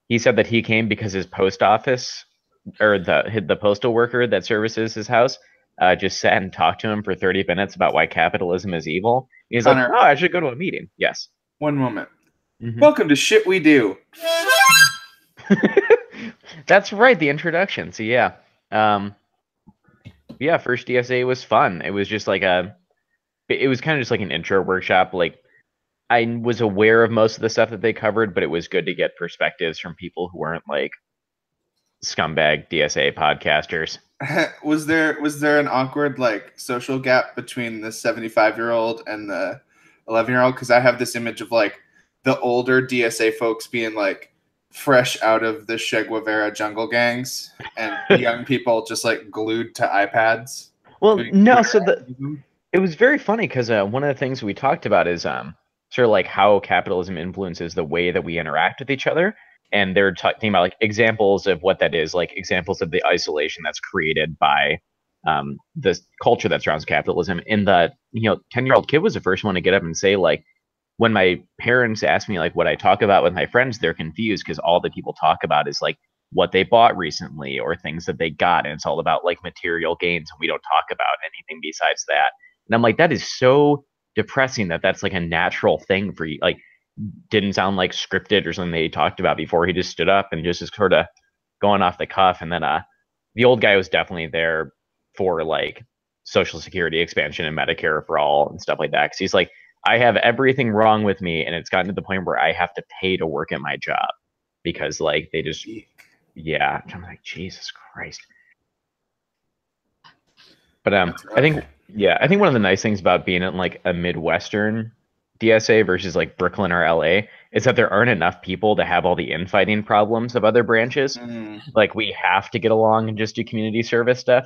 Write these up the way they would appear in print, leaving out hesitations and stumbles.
he said that he came because his post office or the postal worker that services his house just sat and talked to him for 30 minutes about why capitalism is evil. He's like, Connor, oh, I should go to a meeting. Yes. one moment. Mm-hmm. Welcome to Shit We Do. That's right, the introduction. So yeah. Yeah, first DSA was fun. It was just like it was kind of just like an intro workshop. Like I was aware of most of the stuff that they covered, but it was good to get perspectives from people who weren't like scumbag DSA podcasters. Was there an awkward like social gap between the 75-year-old and the 11-year-old? Because I have this image of like the older DSA folks being like fresh out of the Che Guevara jungle gangs, and young people just like glued to iPads. Well, no, Twitter so activism. it was very funny because one of the things we talked about is sort of like how capitalism influences the way that we interact with each other, and they're talking about like examples of what that is, like examples of the isolation that's created by the culture that surrounds capitalism. And the 10-year-old kid was the first one to get up and say like, when my parents ask me like what I talk about with my friends, they're confused because all that people talk about is like what they bought recently or things that they got, and it's all about like material gains, and we don't talk about anything besides that. And I'm like, that is so depressing that that's like a natural thing for you. Like, didn't sound like scripted or something they talked about before. He just stood up and just is sort of going off the cuff. And then the old guy was definitely there for like social security expansion and Medicare for all and stuff like that. Because he's like, I have everything wrong with me, and it's gotten to the point where I have to pay to work at my job because like they just, yeah. I'm like, Jesus Christ. But I think I think one of the nice things about being in like a Midwestern DSA versus like Brooklyn or LA is that there aren't enough people to have all the infighting problems of other branches. Like we have to get along and just do community service stuff.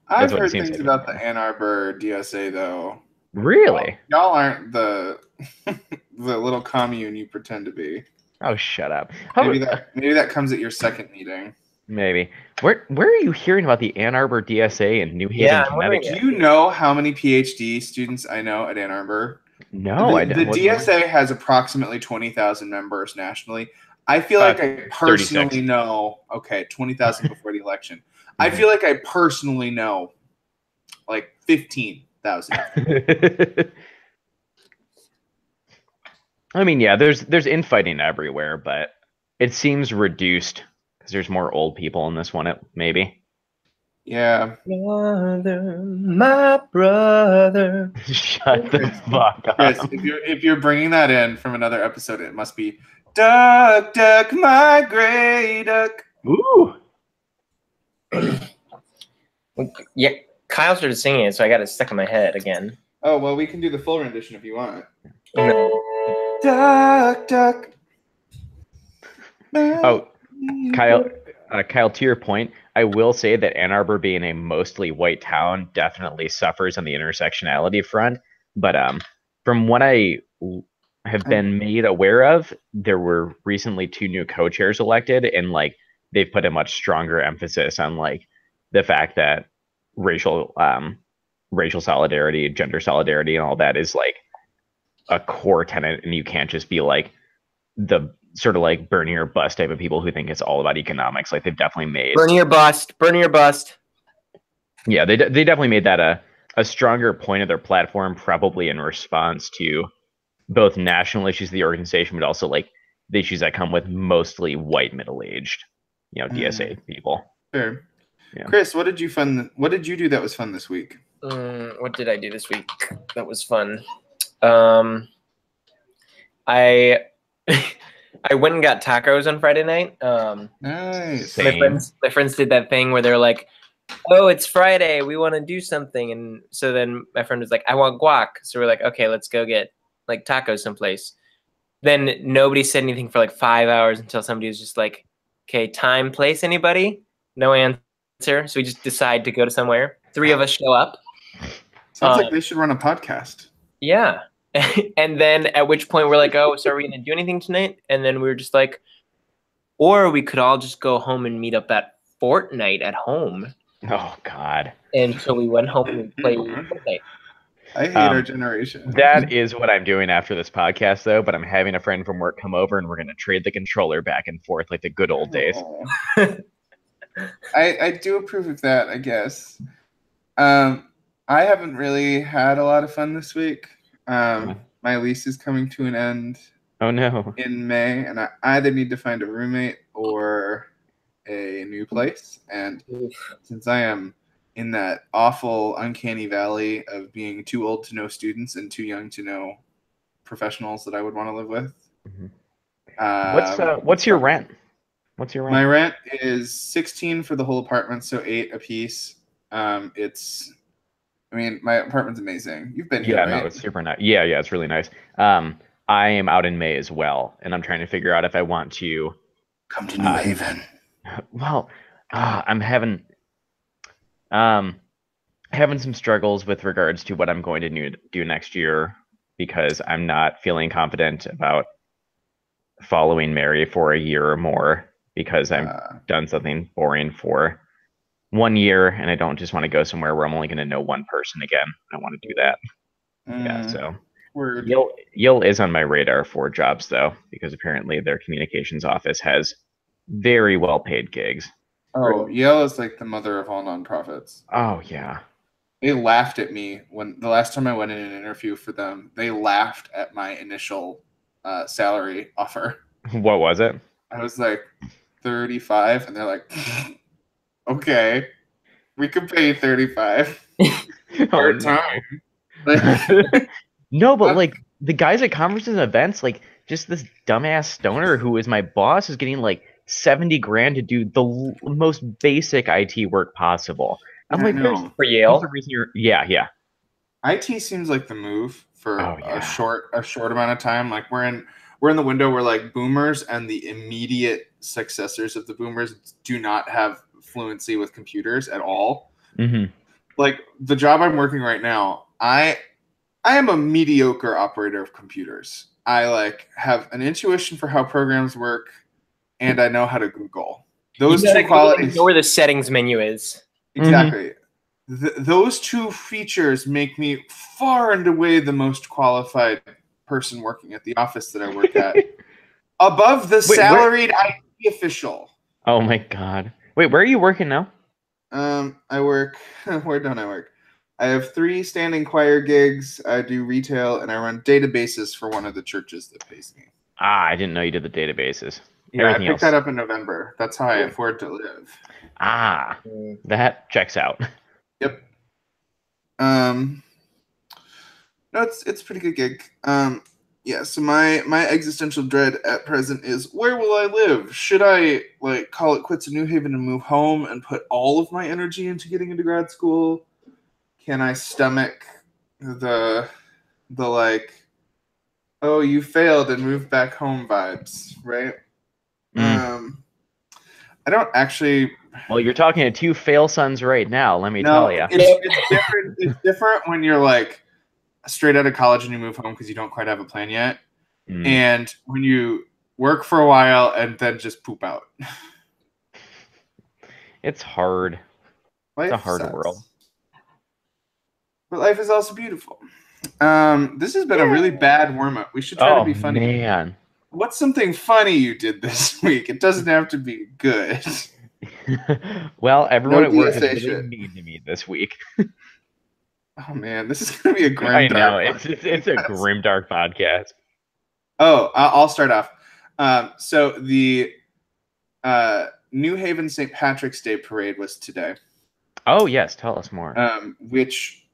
I've That's what it heard seems things like. about the Ann Arbor DSA though. Really? Y'all aren't the the little commune you pretend to be. Oh, shut up. Maybe that comes at your second meeting. Maybe. Where are you hearing about the Ann Arbor DSA in New Haven, Connecticut? Do you know how many PhD students I know at Ann Arbor? No, I don't. The DSA has approximately 20,000 members nationally. I feel like I personally 36. know. Okay, 20,000 before the election. I feel like I personally know like 15,000. I mean, yeah, there's infighting everywhere, but it seems reduced because there's more old people in this one, maybe. Yeah. Brother, my brother. Shut the fuck up. Chris, if you're bringing that in from another episode, it must be Duck, Duck, my gray duck. Ooh. Yeah, Kyle started singing it, so I got it stuck in my head again. Oh, well, we can do the full rendition if you want. No. Duck, duck. Oh, Kyle, to your point, I will say that Ann Arbor being a mostly white town definitely suffers on the intersectionality front. But from what I have been made aware of, there were recently 2 new co-chairs elected, and like they've put a much stronger emphasis on like the fact that racial solidarity, gender solidarity, and all that is like a core tenet, and you can't just be like the sort of like burn your bust type of people who think it's all about economics. Like they've definitely made burn your bust. Yeah, they definitely made that a stronger point of their platform, probably in response to both national issues of the organization, but also like the issues that come with mostly white middle-aged, DSA people. Fair. Yeah. Chris, what did you do that was fun this week? What did I do this week that was fun? I I went and got tacos on Friday night. Nice. My friends did that thing where they're like, "Oh, it's Friday. We want to do something." And so then my friend was like, "I want guac." So we're like, "Okay, let's go get like tacos someplace." Then nobody said anything for like 5 hours until somebody was just like, "Okay, time, place, anybody?" No answer. So we just decide to go to somewhere. 3 of us show up. Sounds like they should run a podcast. Yeah. And then at which point we're like, oh, so are we going to do anything tonight? And then we were just like, or we could all just go home and meet up at Fortnite at home. Oh, God. And so we went home and played Fortnite. I hate our generation. That is what I'm doing after this podcast, though. But I'm having a friend from work come over, and we're going to trade the controller back and forth like the good old days. Oh. I do approve of that, I guess. I haven't really had a lot of fun this week. My lease is coming to an end. Oh no! In May, and I either need to find a roommate or a new place. And since I am in that awful, uncanny valley of being too old to know students and too young to know professionals that I would want to live with. Mm-hmm. What's your rent? What's your rent? My rent is $16 for the whole apartment, so $8 a piece. My apartment's amazing. You've been here, right? No, it's super nice. Yeah, it's really nice. I am out in May as well, and I'm trying to figure out if I want to come to New Haven. Well, I'm having some struggles with regards to what I'm going to do next year because I'm not feeling confident about following Mary for a year or more because I've done something boring for 1 year, and I don't just want to go somewhere where I'm only going to know one person again. I want to do that. Yeah, so. Word. Yale is on my radar for jobs, though, because apparently their communications office has very well-paid gigs. Oh, Yale is like the mother of all nonprofits. Oh, yeah. They laughed at me when the last time I went in an interview for them. They laughed at my initial salary offer. What was it? I was like 35, and they're like, okay, we can pay you 35 part time. No, but like the guys at conferences and events, like just this dumbass stoner who is my boss is getting like 70 grand to do the most basic IT work possible. I'm like, for Yale. The reason yeah. IT seems like the move for a short amount of time. Like we're in the window where like boomers and the immediate successors of the boomers do not have fluency with computers at all. Mm-hmm. Like the job I'm working right now, I am a mediocre operator of computers. I like have an intuition for how programs work, and I know how to Google. Those two qualities. Know where the settings menu is. Exactly. Mm-hmm. Those two features make me far and away the most qualified person working at the office that I work at. Above the salaried IT official. Oh my God. Wait, where are you working now? I work. Where don't I work? I have 3 standing choir gigs. I do retail, and I run databases for one of the churches that pays me. I didn't know you did the databases. Yeah, I picked that up in November. That's how I afford to live. That checks out. Yep. No, it's a pretty good gig. Yeah, so my existential dread at present is, where will I live? Should I like call it quits in New Haven and move home and put all of my energy into getting into grad school? Can I stomach the like, oh, you failed and moved back home vibes, right? I don't actually. Well, you're talking to 2 fail sons right now. Let me tell you. It's different. It's different when you're like straight out of college and you move home because you don't quite have a plan yet, and when you work for a while and then just poop out. It's hard. It's a hard world. But life is also beautiful. This has been a really bad warm-up. We should try to be funny. Man. What's something funny you did this week? It doesn't have to be good. Well, everyone at work is really mean to me this week. Oh man, this is gonna be a grim. I know it's a grim dark podcast. Oh, I'll start off. So the New Haven St. Patrick's Day parade was today. Oh yes, tell us more. Which,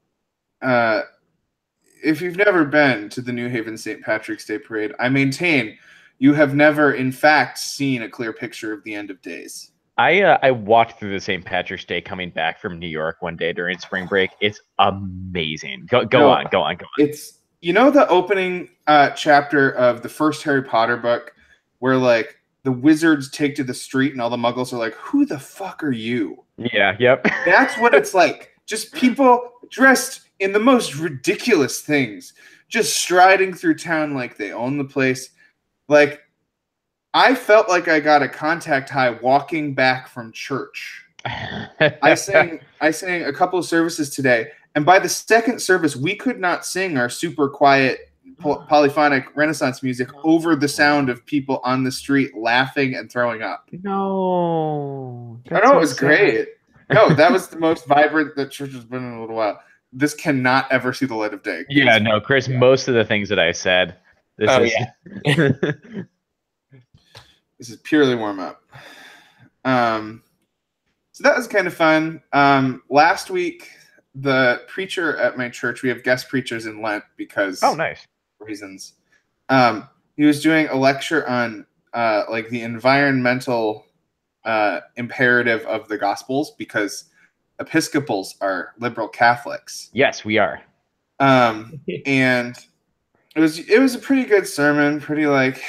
if you've never been to the New Haven St. Patrick's Day parade, I maintain you have never, in fact, seen a clear picture of the end of days. I walked through the St. Patrick's Day coming back from New York one day during spring break. It's amazing. Go on. It's, you know, the opening chapter of the first Harry Potter book where like the wizards take to the street and all the muggles are like, who the fuck are you? Yeah, yep. That's what it's like. Just people dressed in the most ridiculous things, just striding through town like they own the place. Like, I felt like I got a contact high walking back from church. I sang a couple of services today, And by the second service, we could not sing our super quiet polyphonic Renaissance music over the sound of people on the street laughing and throwing up. No. I know, it was great. No, that was the most vibrant the church has been in a little while. This cannot ever see the light of day. Yeah, no, Chris, most of the things that I said, this is purely warm up. So that was kind of fun. Last week, the preacher at my church, we have guest preachers in Lent because nice reasons. He was doing a lecture on like the environmental imperative of the Gospels, because Episcopals are liberal Catholics. Yes, we are. And it was a pretty good sermon, pretty like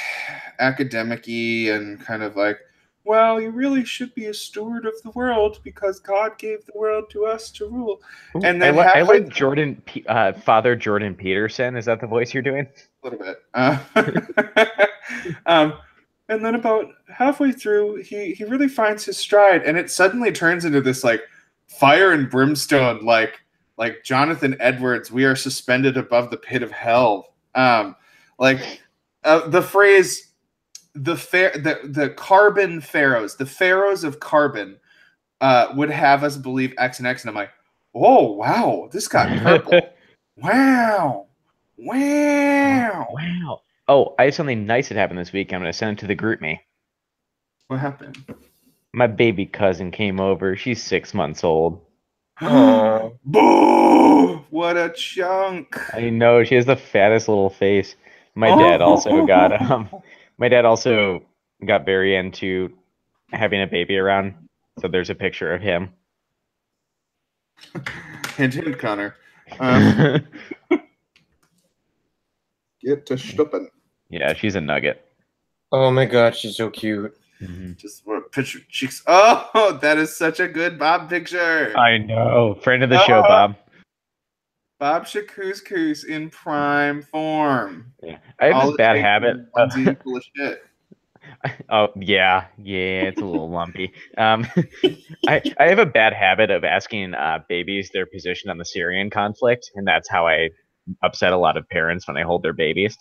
academic-y and kind of like, well, you really should be a steward of the world because God gave the world to us to rule. Ooh, and then I like Father Jordan Peterson. Is that the voice you're doing? A little bit. And then about halfway through, he really finds his stride, and it suddenly turns into this like fire and brimstone, like Jonathan Edwards, we are suspended above the pit of hell. The phrase, the carbon pharaohs, the pharaohs of carbon, would have us believe X and X, and I'm like, oh wow, this got purple. Wow. Oh, I had something nice that happened this week. I'm going to send it to the group me. What happened? My baby cousin came over. She's 6 months old. Oh, boo! What a chunk! I know, she has the fattest little face. My dad also got very into having a baby around. So there's a picture of him. Hint, hint, Connor. Get to stupping. Yeah, she's a nugget. Oh my god, she's so cute. Mm-hmm. Just want to picture cheeks. Oh, that is such a good Bob picture. I know. Friend of the show, Bob. Bob Shakoos in prime form. Yeah. I have this bad habit. Full of shit. Oh yeah, it's a little lumpy. I have a bad habit of asking babies their position on the Syrian conflict, and that's how I upset a lot of parents when I hold their babies.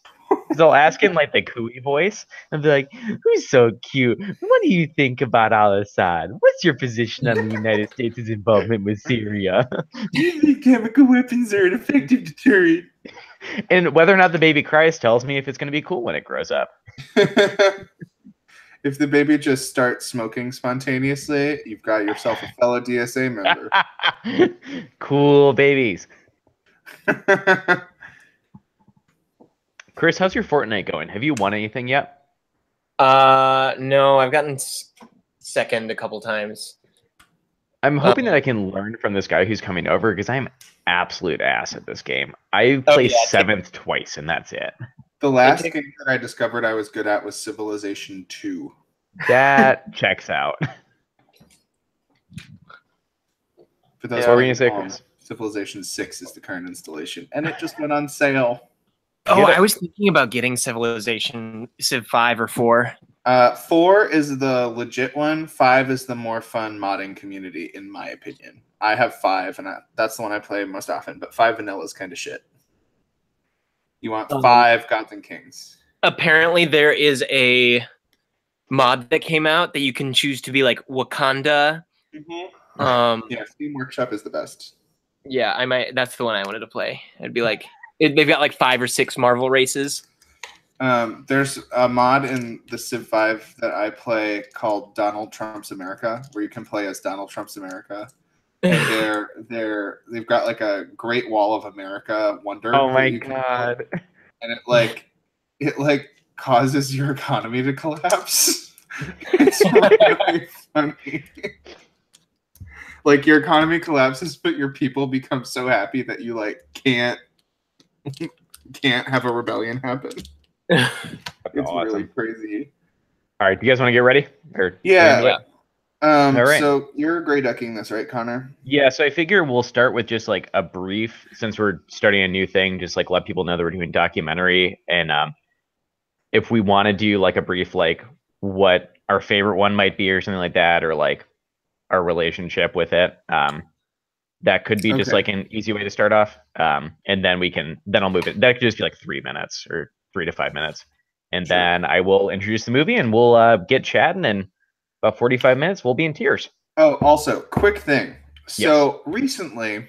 They'll ask in like the cooey voice and be like, "Who's so cute? What do you think about Al-Assad? What's your position on the United States' involvement with Syria?" Do you think chemical weapons are an effective deterrent? And whether or not the baby cries tells me if it's going to be cool when it grows up. If the baby just starts smoking spontaneously, you've got yourself a fellow DSA member. Cool babies. Chris, how's your Fortnite going? Have you won anything yet? No, I've gotten second a couple times. I'm hoping that I can learn from this guy who's coming over, because I'm absolute ass at this game. I placed 7th twice, and that's it. The last game that I discovered I was good at was Civilization 2. That checks out. For those what were you going to say, Chris? Civilization 6 is the current installation, and it just went on sale. Oh, I was thinking about getting Civilization Civ 5 or 4. 4 is the legit one. 5 is the more fun modding community, in my opinion. I have 5, and that's the one I play most often, but 5 vanilla is kind of shit. You want 5 Gods and Kings. Apparently, there is a mod that came out that you can choose to be like Wakanda. Mm-hmm. Yeah, Steam Workshop is the best. Yeah, I might. That's the one I wanted to play. It'd be like they've got like 5 or 6 Marvel races. There's a mod in the Civ 5 that I play called Donald Trump's America, where you can play as Donald Trump's America. And they've got like a Great Wall of America wonder. Oh my god! And it causes your economy to collapse. It's really funny. Like your economy collapses, but your people become so happy that you like can't have a rebellion happen. It's awesome. Really crazy. All right, do you guys want to get ready? Yeah. All right. So you're gray ducking this, right, Connor? Yeah, so I figure we'll start with just like a brief, since we're starting a new thing, just like let people know that we're doing documentary. And if we want to do like a brief, like what our favorite one might be or something like that, or like our relationship with it, That could be just Okay. like an easy way to start off. And then I'll move it. That could just be like 3 minutes or 3 to 5 minutes. And Sure. then I will introduce the movie and we'll get chatting, and about 45 minutes, we'll be in tears. Oh, also, quick thing. So recently,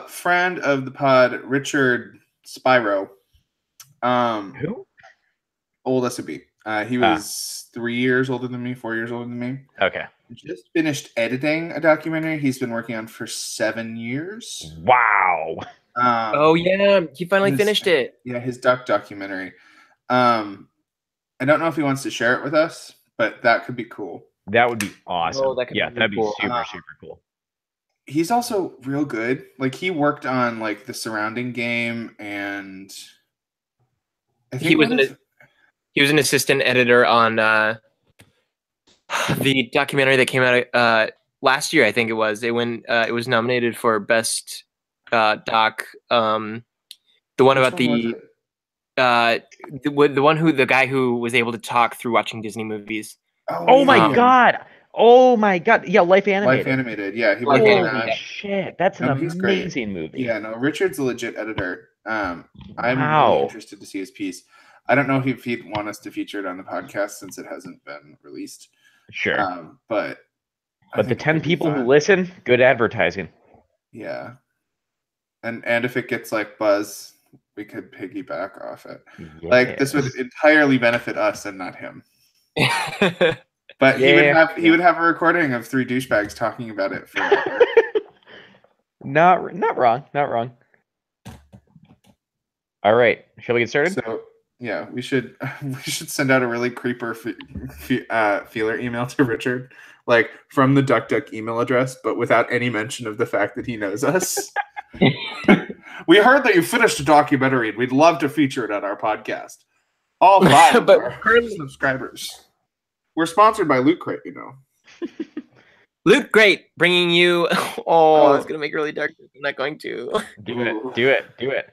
friend of the pod, Richard Spyro, Who? old SOB. He was 3 years older than me, 4 years older than me. Okay. Just finished editing a documentary he's been working on for 7 years. Wow. Oh yeah, he finally his- finished it. Yeah, his duck documentary. I don't know if he wants to share it with us, but that could be cool. That would be awesome. Oh, that could be yeah, really that'd be cool. super cool. He's also real good. Like, he worked on like the Surrounding Game, and I think He was an assistant editor on the documentary that came out last year. I think it was. It was nominated for best doc. The one about the guy who was able to talk through watching Disney movies. Oh my god. Oh my god. Yeah, Life Animated. Life Animated. Yeah, he Life worked on Animated. that. Shit, that's an No, he's great. amazing movie. Yeah, no, Richard's a legit editor. I'm Wow. really interested to see his piece. I don't know if he'd want us to feature it on the podcast since it hasn't been released. Sure. But I But the think it 10 would be people who fun. listen, good advertising. Yeah. And if it gets like buzz, we could piggyback off it. Like, this would entirely benefit us and not him. But he would have a recording of 3 douchebags talking about it forever. Not wrong. Not wrong. All right. Shall we get started? So yeah, we should send out a really creeper feeler email to Richard, like from the DuckDuck email address, but without any mention of the fact that he knows us. We heard that you finished a documentary, and we'd love to feature it on our podcast. All 5 of But our subscribers. We're sponsored by Loot Crate, you know. Luke, great, bringing you. Oh, it's gonna make it really dark. I'm not going to. Do it.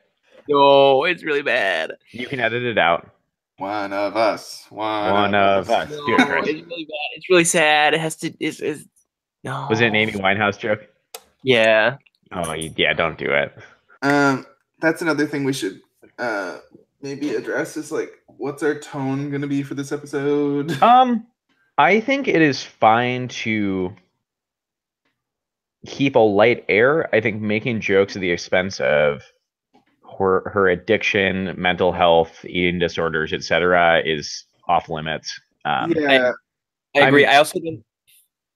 No, it's really bad. You can edit it out. One of us. One of us. No, Do it, Chris. it's really bad. It's really sad. It has to. It's no. Was it an Amy Winehouse joke? Yeah. Oh, yeah, don't do it. That's another thing we should maybe address is like, what's our tone gonna be for this episode? I think it is fine to keep a light air. I think making jokes at the expense of her addiction, mental health, eating disorders, etc., is off limits. Yeah, I agree. mean- I also don't.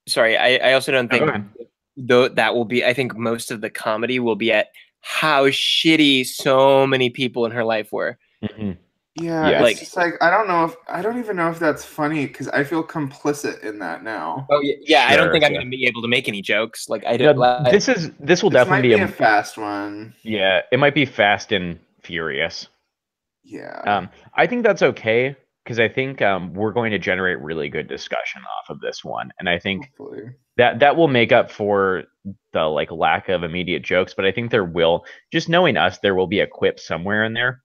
Sorry, I also don't Go think ahead. though that will be. I think most of the comedy will be at how shitty so many people in her life were. Mhm. yeah. Yeah. It's Like- just like I don't even know if that's funny because I feel complicit in that now. Oh yeah. I don't Sure, think I'm yeah. going to be able to make any jokes. Like I Yeah, don't. Like, this will This might definitely be be a fast one. yeah. It might be fast and furious. Yeah. I think that's okay because I think we're going to generate really good discussion off of this one, and I think Hopefully. that will make up for the like lack of immediate jokes. But I think there will, just knowing us, there will be a quip somewhere in there.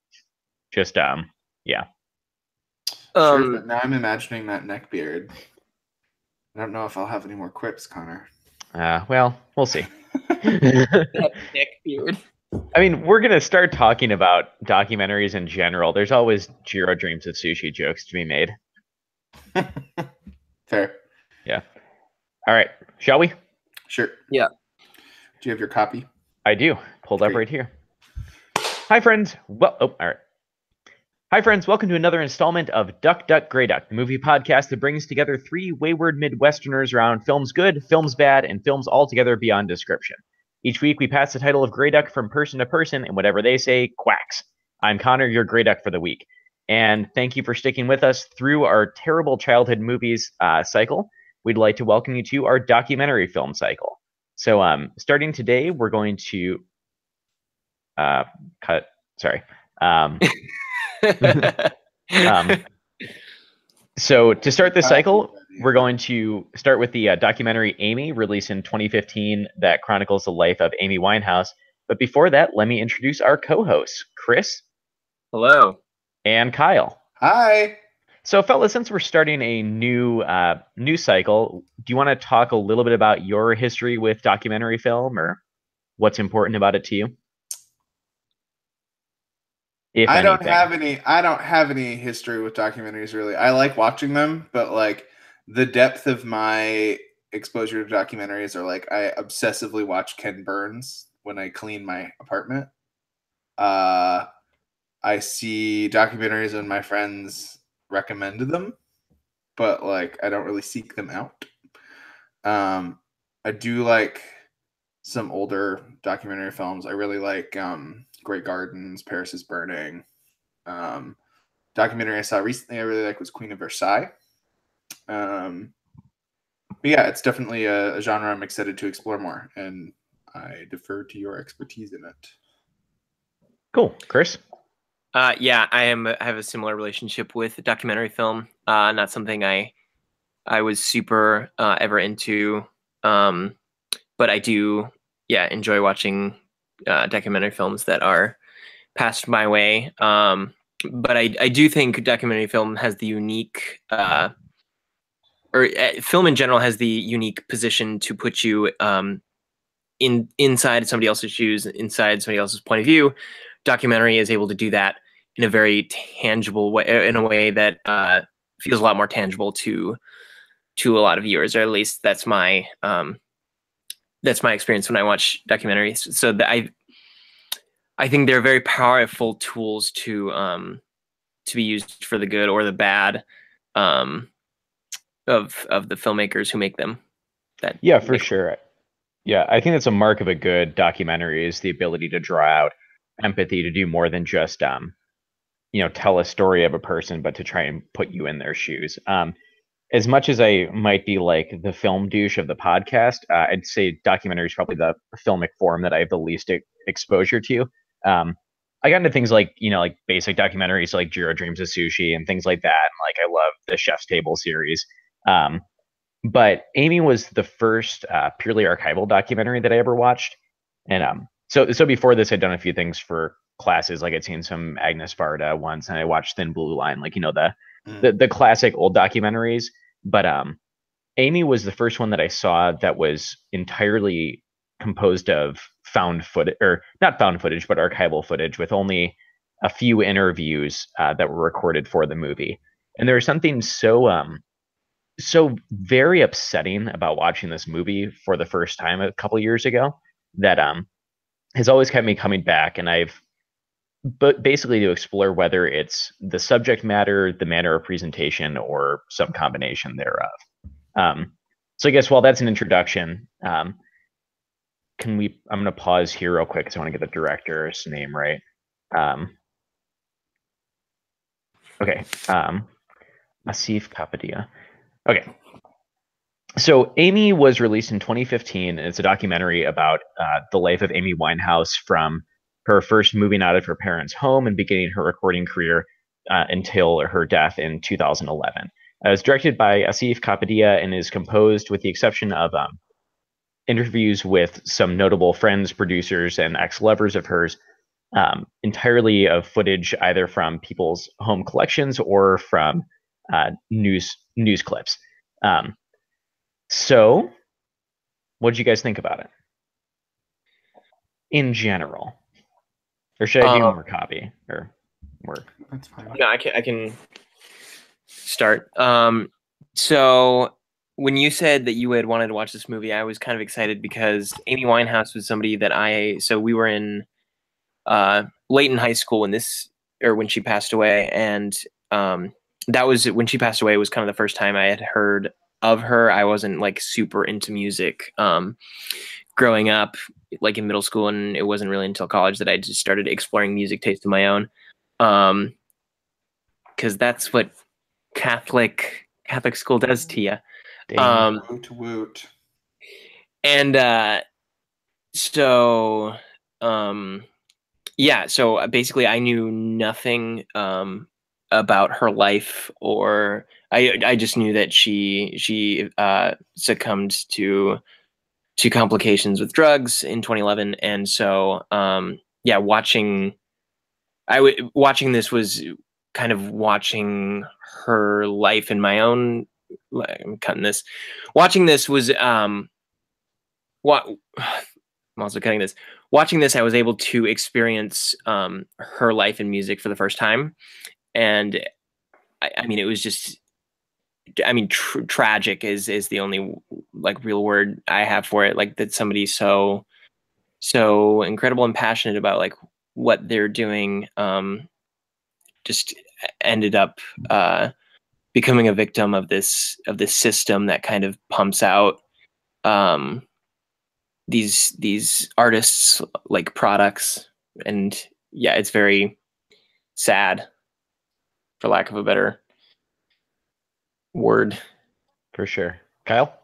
Just yeah. Sure, but now I'm imagining that neck beard. I don't know if I'll have any more quips, Connor. Well, we'll see. neck beard. I mean, we're gonna start talking about documentaries in general. There's always Jiro Dreams of Sushi jokes to be made. Fair. All right, shall we? Sure. Yeah. Do you have your copy? I do. Pulled up Great. right here. Hi, friends. Well, all right. Hi, friends. Welcome to another installment of Duck, Duck, Grey Duck, the movie podcast that brings together 3 wayward Midwesterners around films good, films bad, and films altogether beyond description. Each week, we pass the title of Grey Duck from person to person, and whatever they say, quacks. I'm Connor, your Grey Duck for the week. And thank you for sticking with us through our terrible childhood movies cycle. We'd like to welcome you to our documentary film cycle. So starting today, we're going to cut. Sorry. So to start this cycle, we're going to start with the documentary Amy, released in 2015, that chronicles the life of Amy Winehouse. But before that, let me introduce our co-hosts, Chris Hello. and Kyle. Hi. So, fellas, since we're starting a new cycle, do you want to talk a little bit about your history with documentary film, or what's important about it to you, if I don't anything? have any. I don't have any history with documentaries really. I like watching them, but like the depth of my exposure to documentaries are like I obsessively watch Ken Burns when I clean my apartment. Uh, I see documentaries when my friends recommended them, but like I don't really seek them out. I do like some older documentary films. I really like Great Gardens, Paris is Burning. Um, Documentary I saw recently I really like was Queen of Versailles. But yeah, it's definitely a genre I'm excited to explore more, and I defer to your expertise in it. Cool, Chris. Yeah, I have a similar relationship with documentary film. Not something I was super ever into, but I do, yeah, enjoy watching documentary films that are passed my way. But I do think documentary film has the unique, film in general has the unique position to put you inside somebody else's shoes, inside somebody else's point of view. Documentary is able to do that in a very tangible way, in a way that feels a lot more tangible to a lot of viewers, or at least that's my experience when I watch documentaries. So I think they're very powerful tools to be used for the good or the bad um, of the filmmakers who make them. Yeah, for sure. Yeah, I think that's a mark of a good documentary is the ability to draw out empathy, to do more than just tell a story of a person, but to try and put you in their shoes. As much as I might be like the film douche of the podcast, I'd say documentary is probably the filmic form that I have the least exposure to. I got into things like like basic documentaries like Jiro Dreams of Sushi and things like that. And, like I love the Chef's Table series. Um, but Amy was the first purely archival documentary that I ever watched. And so before this, I'd done a few things for classes. Like I'd seen some Agnes Varda once, and I watched Thin Blue Line, like the classic old documentaries. But Amy was the first one that I saw that was entirely composed of found footage, or not found footage, but archival footage, with only a few interviews that were recorded for the movie. And there was something so very upsetting about watching this movie for the first time a couple years ago that has always kept me coming back. And I've but basically to explore whether it's the subject matter, the manner of presentation, or some combination thereof. So I guess while that's an introduction, I'm going to pause here real quick because I want to get the director's name right. Okay. Asif Kapadia. Okay. So Amy was released in 2015, and it's a documentary about the life of Amy Winehouse from her first moving out of her parents' home and beginning her recording career until her death in 2011. It was directed by Asif Kapadia and is composed, with the exception of interviews with some notable friends, producers, and ex-lovers of hers, entirely of footage either from people's home collections or from news clips. So, what did you guys think about it in general? Or should I do more copy or more? That's fine. No, I can start. So when you said that you had wanted to watch this movie, I was kind of excited because Amy Winehouse was somebody that so we were in late in high school when she passed away, and that was when she passed away was kind of the first time I had heard of her. I wasn't like super into music growing up, like in middle school, and it wasn't really until college that I just started exploring music taste of my own, because that's what Catholic school does to you. Woot woot. And so yeah, so basically I knew nothing about her life, or I just knew that she succumbed to complications with drugs in 2011, and so yeah, watching this was kind of watching her life in my own, I'm cutting this. Watching this was what I'm also cutting this. Watching this, I was able to experience her life in music for the first time, and I mean, it was just, I mean, tragic is the only like real word I have for it. Like that somebody so incredible and passionate about like what they're doing, just ended up becoming a victim of this system that kind of pumps out these artists like products. And yeah, it's very sad, for lack of a better word. For sure. Kyle?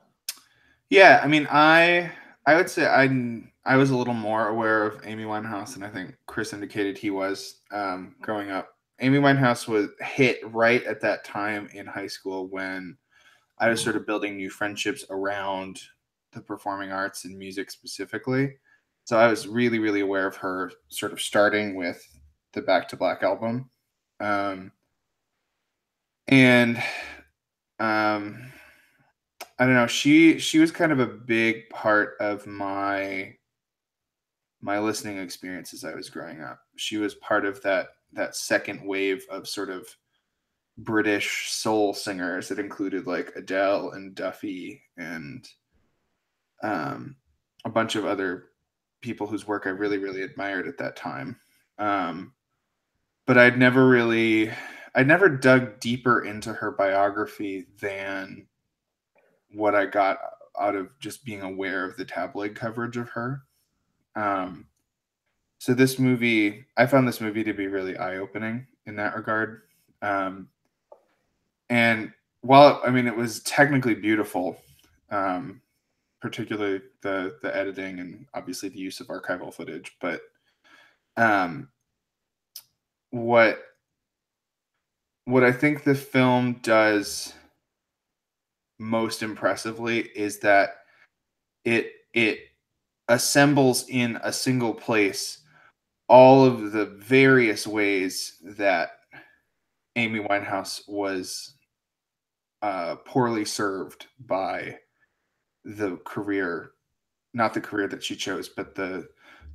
Yeah, I mean, I would say I was a little more aware of Amy Winehouse than I think Chris indicated he was growing up. Amy Winehouse was hit right at that time in high school when I was sort of building new friendships around the performing arts and music specifically. So I was really, really aware of her sort of starting with the Back to Black album. And I don't know, she was kind of a big part of my listening experience as I was growing up. She was part of that second wave of sort of British soul singers that included like Adele and Duffy and a bunch of other people whose work I really, really admired at that time. But I'd never dug deeper into her biography than what I got out of just being aware of the tabloid coverage of her. So this movie, I found this movie to be really eye-opening in that regard. And while, I mean, it was technically beautiful, particularly the editing and obviously the use of archival footage, but what I think the film does most impressively is that it assembles in a single place all of the various ways that Amy Winehouse was poorly served by the career, not the career that she chose, but the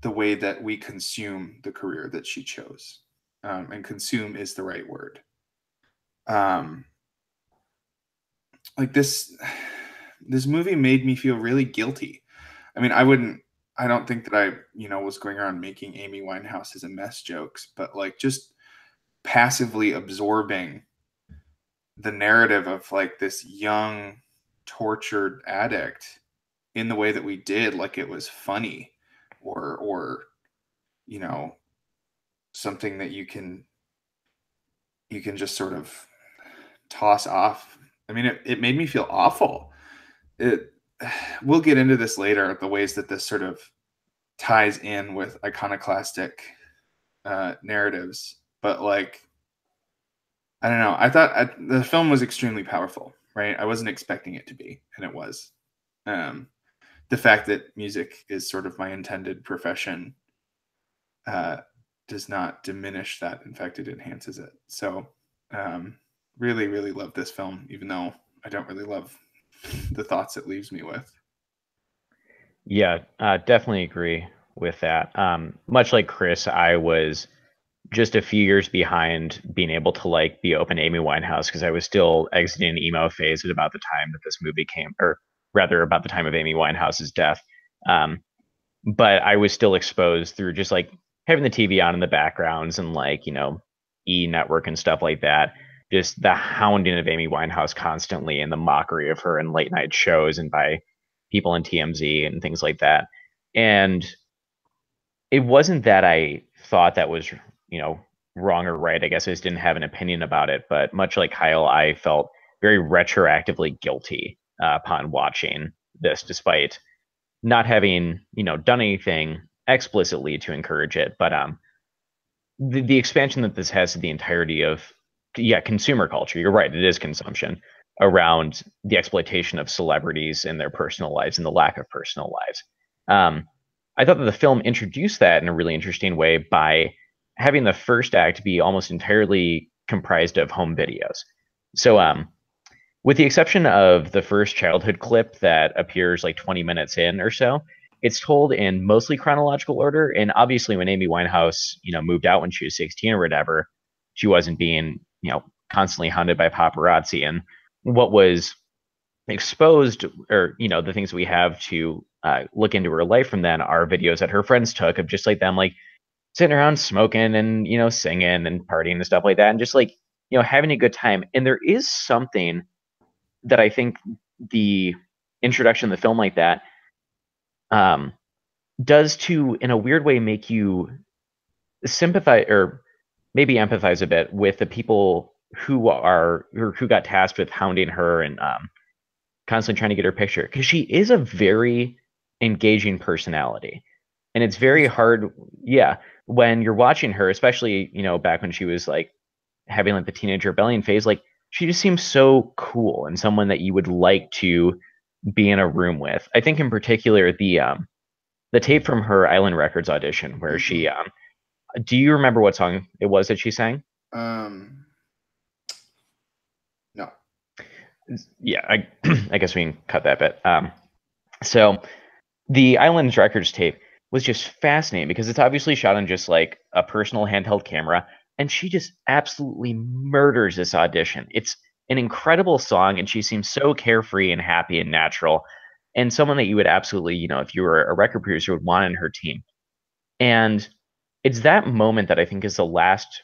way that we consume the career that she chose. And consume is the right word. Like this movie made me feel really guilty. I mean, I don't think that I, was going around making Amy Winehouse as a mess jokes, but like just passively absorbing the narrative of like this young tortured addict in the way that we did, like it was funny or something that you can just sort of toss off. I mean, it made me feel awful. We'll get into this later, the ways that this sort of ties in with iconoclastic narratives, but like, I don't know. I thought the film was extremely powerful, right? I wasn't expecting it to be, and it was. The fact that music is sort of my intended profession does not diminish that. In fact, it enhances it. So really, really love this film, even though I don't really love the thoughts it leaves me with. Yeah, definitely agree with that. Much like Chris, I was just a few years behind being able to like be open to Amy Winehouse because I was still exiting an emo phase at about the time that this movie came, or rather about the time of Amy Winehouse's death. But I was still exposed through just like having the TV on in the backgrounds and like, E Network and stuff like that. Just the hounding of Amy Winehouse constantly and the mockery of her in late night shows and by people in TMZ and things like that. And it wasn't that I thought that was, wrong or right. I guess I just didn't have an opinion about it. But much like Kyle, I felt very retroactively guilty upon watching this, despite not having, done anything explicitly to encourage it. But the expansion that this has to the entirety of, consumer culture. You're right. It is consumption around the exploitation of celebrities in their personal lives and the lack of personal lives. I thought that the film introduced that in a really interesting way by having the first act be almost entirely comprised of home videos. So with the exception of the first childhood clip that appears like 20 minutes in or so, it's told in mostly chronological order. And obviously, when Amy Winehouse, moved out when she was 16 or whatever, she wasn't being, constantly hounded by paparazzi. And what was exposed, or the things we have to look into her life from then, are videos that her friends took of just like them, like sitting around smoking and singing and partying and stuff like that, and just like having a good time. And there is something that I think the introduction of the film like that does to, in a weird way, make you sympathize or maybe empathize a bit with the people who got tasked with hounding her and constantly trying to get her picture, because she is a very engaging personality, and it's very hard, when you're watching her, especially back when she was like having like the teenage rebellion phase. Like, she just seems so cool and someone that you would like to be in a room with. I think in particular the tape from her Island Records audition where she do you remember what song it was that she sang? No. Yeah, I guess we can cut that bit. So the Island Records tape was just fascinating because it's obviously shot on just like a personal handheld camera, and she just absolutely murders this audition. It's an incredible song, and she seems so carefree and happy and natural, and someone that you would absolutely, if you were a record producer, would want in her team. And it's that moment that I think is the last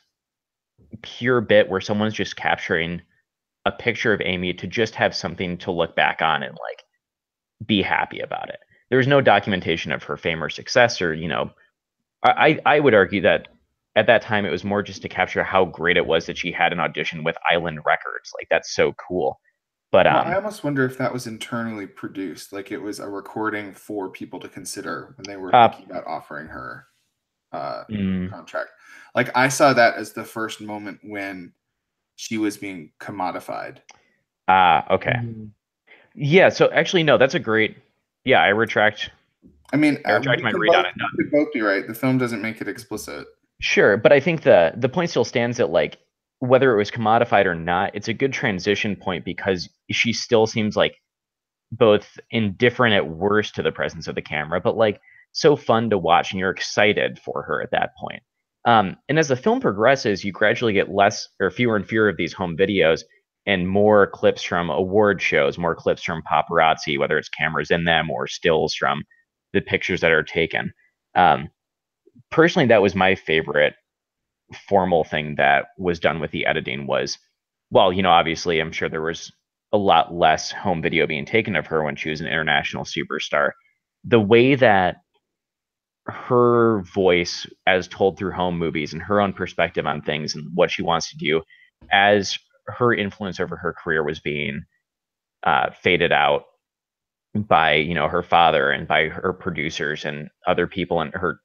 pure bit where someone's just capturing a picture of Amy to just have something to look back on and like be happy about it. There's no documentation of her fame or success, or I would argue that at that time it was more just to capture how great it was that she had an audition with Island Records. Like, that's so cool. But well, I almost wonder if that was internally produced, like it was a recording for people to consider when they were thinking about offering her contract. Like, I saw that as the first moment when she was being commodified. Okay. Yeah, so actually no, that's a great, I retract I mean, my read on it. You could both be right. The film doesn't make it explicit. Sure, but I think the point still stands that, like, whether it was commodified or not, it's a good transition point because she still seems like both indifferent at worst to the presence of the camera, but like so fun to watch, and you're excited for her at that point. And as the film progresses, you gradually get less or fewer and fewer of these home videos and more clips from award shows, more clips from paparazzi, whether it's cameras in them or stills from the pictures that are taken. Personally, that was my favorite formal thing that was done with the editing was, well, obviously I'm sure there was a lot less home video being taken of her when she was an international superstar. The way that her voice, as told through home movies and her own perspective on things and what she wants to do, as her influence over her career was being faded out by her father and by her producers and other people and her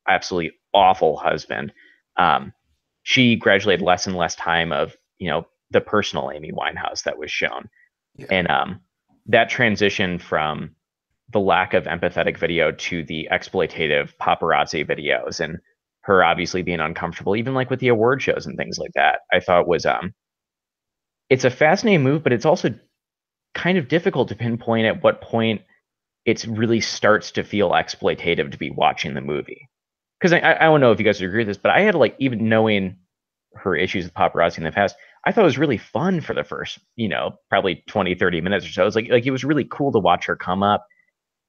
absolutely awful husband, she gradually had less and less time of the personal Amy Winehouse that was shown. Yeah. And that transition from the lack of empathetic video to the exploitative paparazzi videos, and her obviously being uncomfortable, even like with the award shows and things like that, I thought was it's a fascinating move, but it's also kind of difficult to pinpoint at what point it really starts to feel exploitative to be watching the movie. Because I don't know if you guys would agree with this, but I had like, even knowing her issues with paparazzi in the past, I thought it was really fun for the first, probably 20, 30 minutes or so. It was like it was really cool to watch her come up.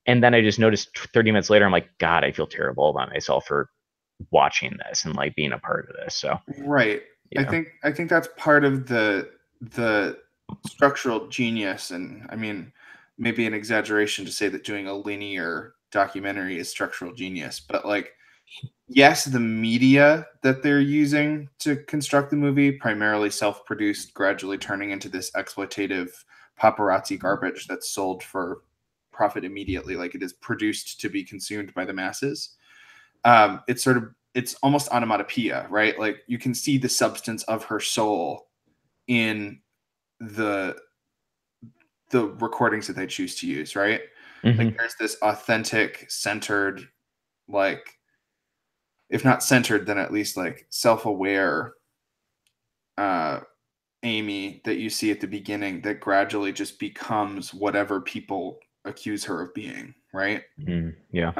And then I just noticed 30 minutes later, I'm like, God, I feel terrible about myself for watching this and like being a part of this. So right. I think that's part of the structural genius. And I mean, maybe an exaggeration to say that doing a linear documentary is structural genius, but like, yes, the media that they're using to construct the movie, primarily self-produced, gradually turning into this exploitative paparazzi garbage that's sold for profit immediately, like it is produced to be consumed by the masses. It's almost onomatopoeia, right? Like you can see the substance of her soul in the recordings that they choose to use, right? Mm-hmm. Like there's this authentic, centered, like, if not centered, then at least like self-aware Amy that you see at the beginning that gradually just becomes whatever people accuse her of being, right? Yeah.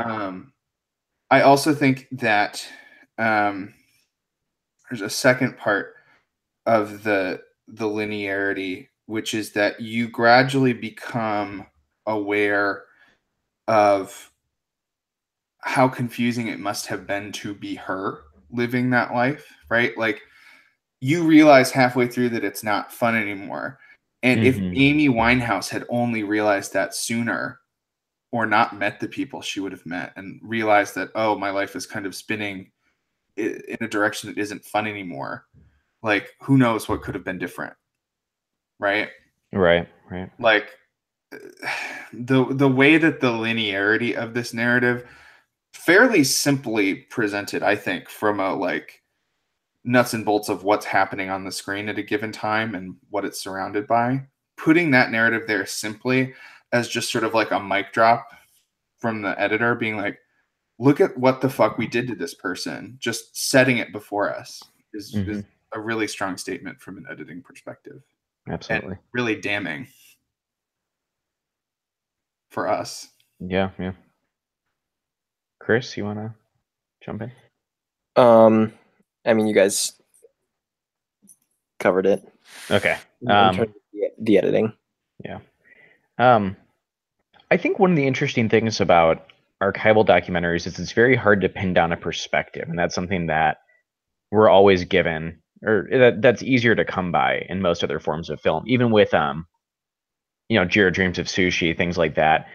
I also think that there's a second part of the linearity, which is that you gradually become aware of how confusing it must have been to be her living that life, right? Like you realize halfway through that it's not fun anymore. And if Amy Winehouse had only realized that sooner or not met the people she would have met and realized that, oh, my life is kind of spinning in a direction that isn't fun anymore, like who knows what could have been different, right? Right. Like the way that the linearity of this narrative fairly simply presented, I think, from a like nuts and bolts of what's happening on the screen at a given time and what it's surrounded by, putting that narrative there simply as just sort of like a mic drop from the editor being like, look at what the fuck we did to this person, just setting it before us is a really strong statement from an editing perspective. Absolutely. And really damning for us. Yeah. Chris, you want to jump in? I mean, you guys covered it. Okay. In terms of the editing. Yeah. I think one of the interesting things about archival documentaries is it's very hard to pin down a perspective, and that's something that we're always given, or that's easier to come by in most other forms of film, even with Jiro Dreams of Sushi, things like that.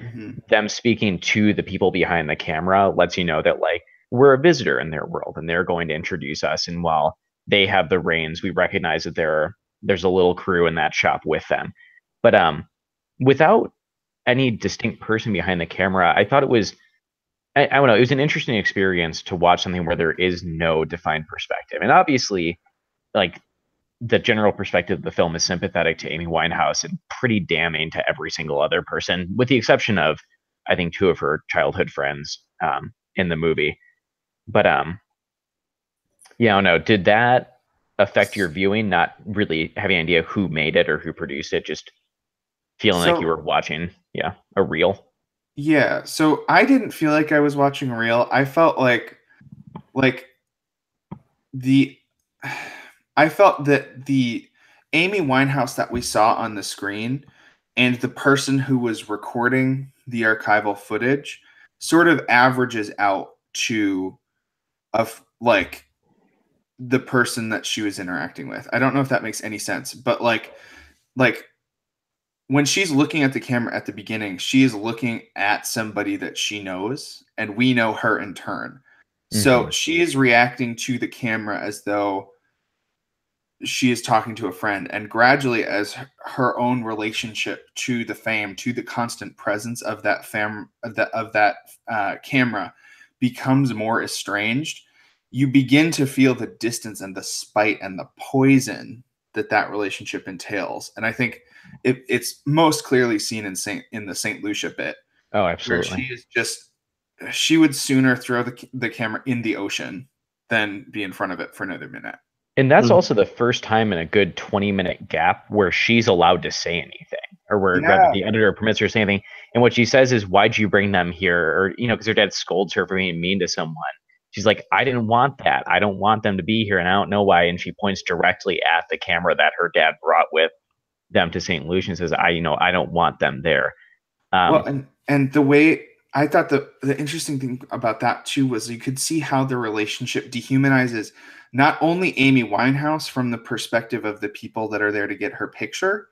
Them speaking to the people behind the camera lets you know that like we're a visitor in their world and they're going to introduce us, and while they have the reins, we recognize that there's a little crew in that shop with them. But without any distinct person behind the camera, I thought it was I don't know, it was an interesting experience to watch something where there is no defined perspective. And obviously, like the general perspective of the film is sympathetic to Amy Winehouse and pretty damning to every single other person, with the exception of, I think, two of her childhood friends in the movie. But yeah, I don't know. Did that affect your viewing? Not really having an idea who made it or who produced it, just feeling like you were watching, a reel. Yeah, so I didn't feel like I was watching a reel. I felt like I felt that the Amy Winehouse that we saw on the screen and the person who was recording the archival footage sort of averages out to like the person that she was interacting with. I don't know if that makes any sense, but like when she's looking at the camera at the beginning, she is looking at somebody that she knows, and we know her in turn. So she is reacting to the camera as though she is talking to a friend, and gradually, as her own relationship to the fame, to the constant presence of that camera becomes more estranged, you begin to feel the distance and the spite and the poison that relationship entails. And I think it's most clearly seen in the Saint Lucia bit. Oh, absolutely. She would sooner throw the camera in the ocean than be in front of it for another minute. And that's also the first time in a good 20-minute gap where she's allowed to say anything, or where rather the editor permits her to say anything. And what she says is, "Why'd you bring them here?" Or, because her dad scolds her for being mean to someone. She's like, "I didn't want that. I don't want them to be here, and I don't know why." And she points directly at the camera that her dad brought with them to St. Lucia and says, I don't want them there. Well, and the way I thought the interesting thing about that too was you could see how the relationship dehumanizes not only Amy Winehouse from the perspective of the people that are there to get her picture,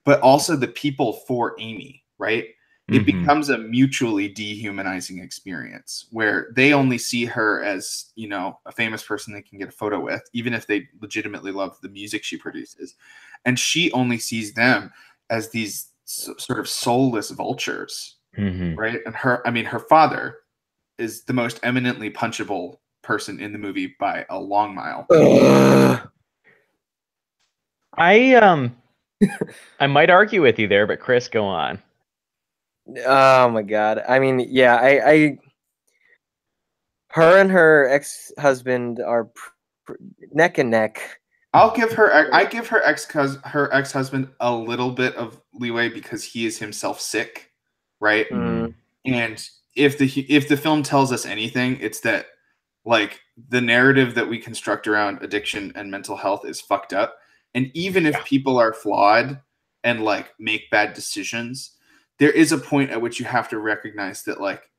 but also the people for Amy, right? It becomes a mutually dehumanizing experience where they only see her as, a famous person they can get a photo with, even if they legitimately love the music she produces. And she only sees them as these sort of soulless vultures, right? And her father is the most eminently punchable person in the movie by a long mile. I might argue with you there, but Chris, go on. Oh my god! I mean, yeah, her and her ex-husband are neck and neck. I'll give her. I give her ex-husband a little bit of leeway because he is himself sick, right? Mm. And if the film tells us anything, it's that like the narrative that we construct around addiction and mental health is fucked up. And even if people are flawed and like make bad decisions, there is a point at which you have to recognize that like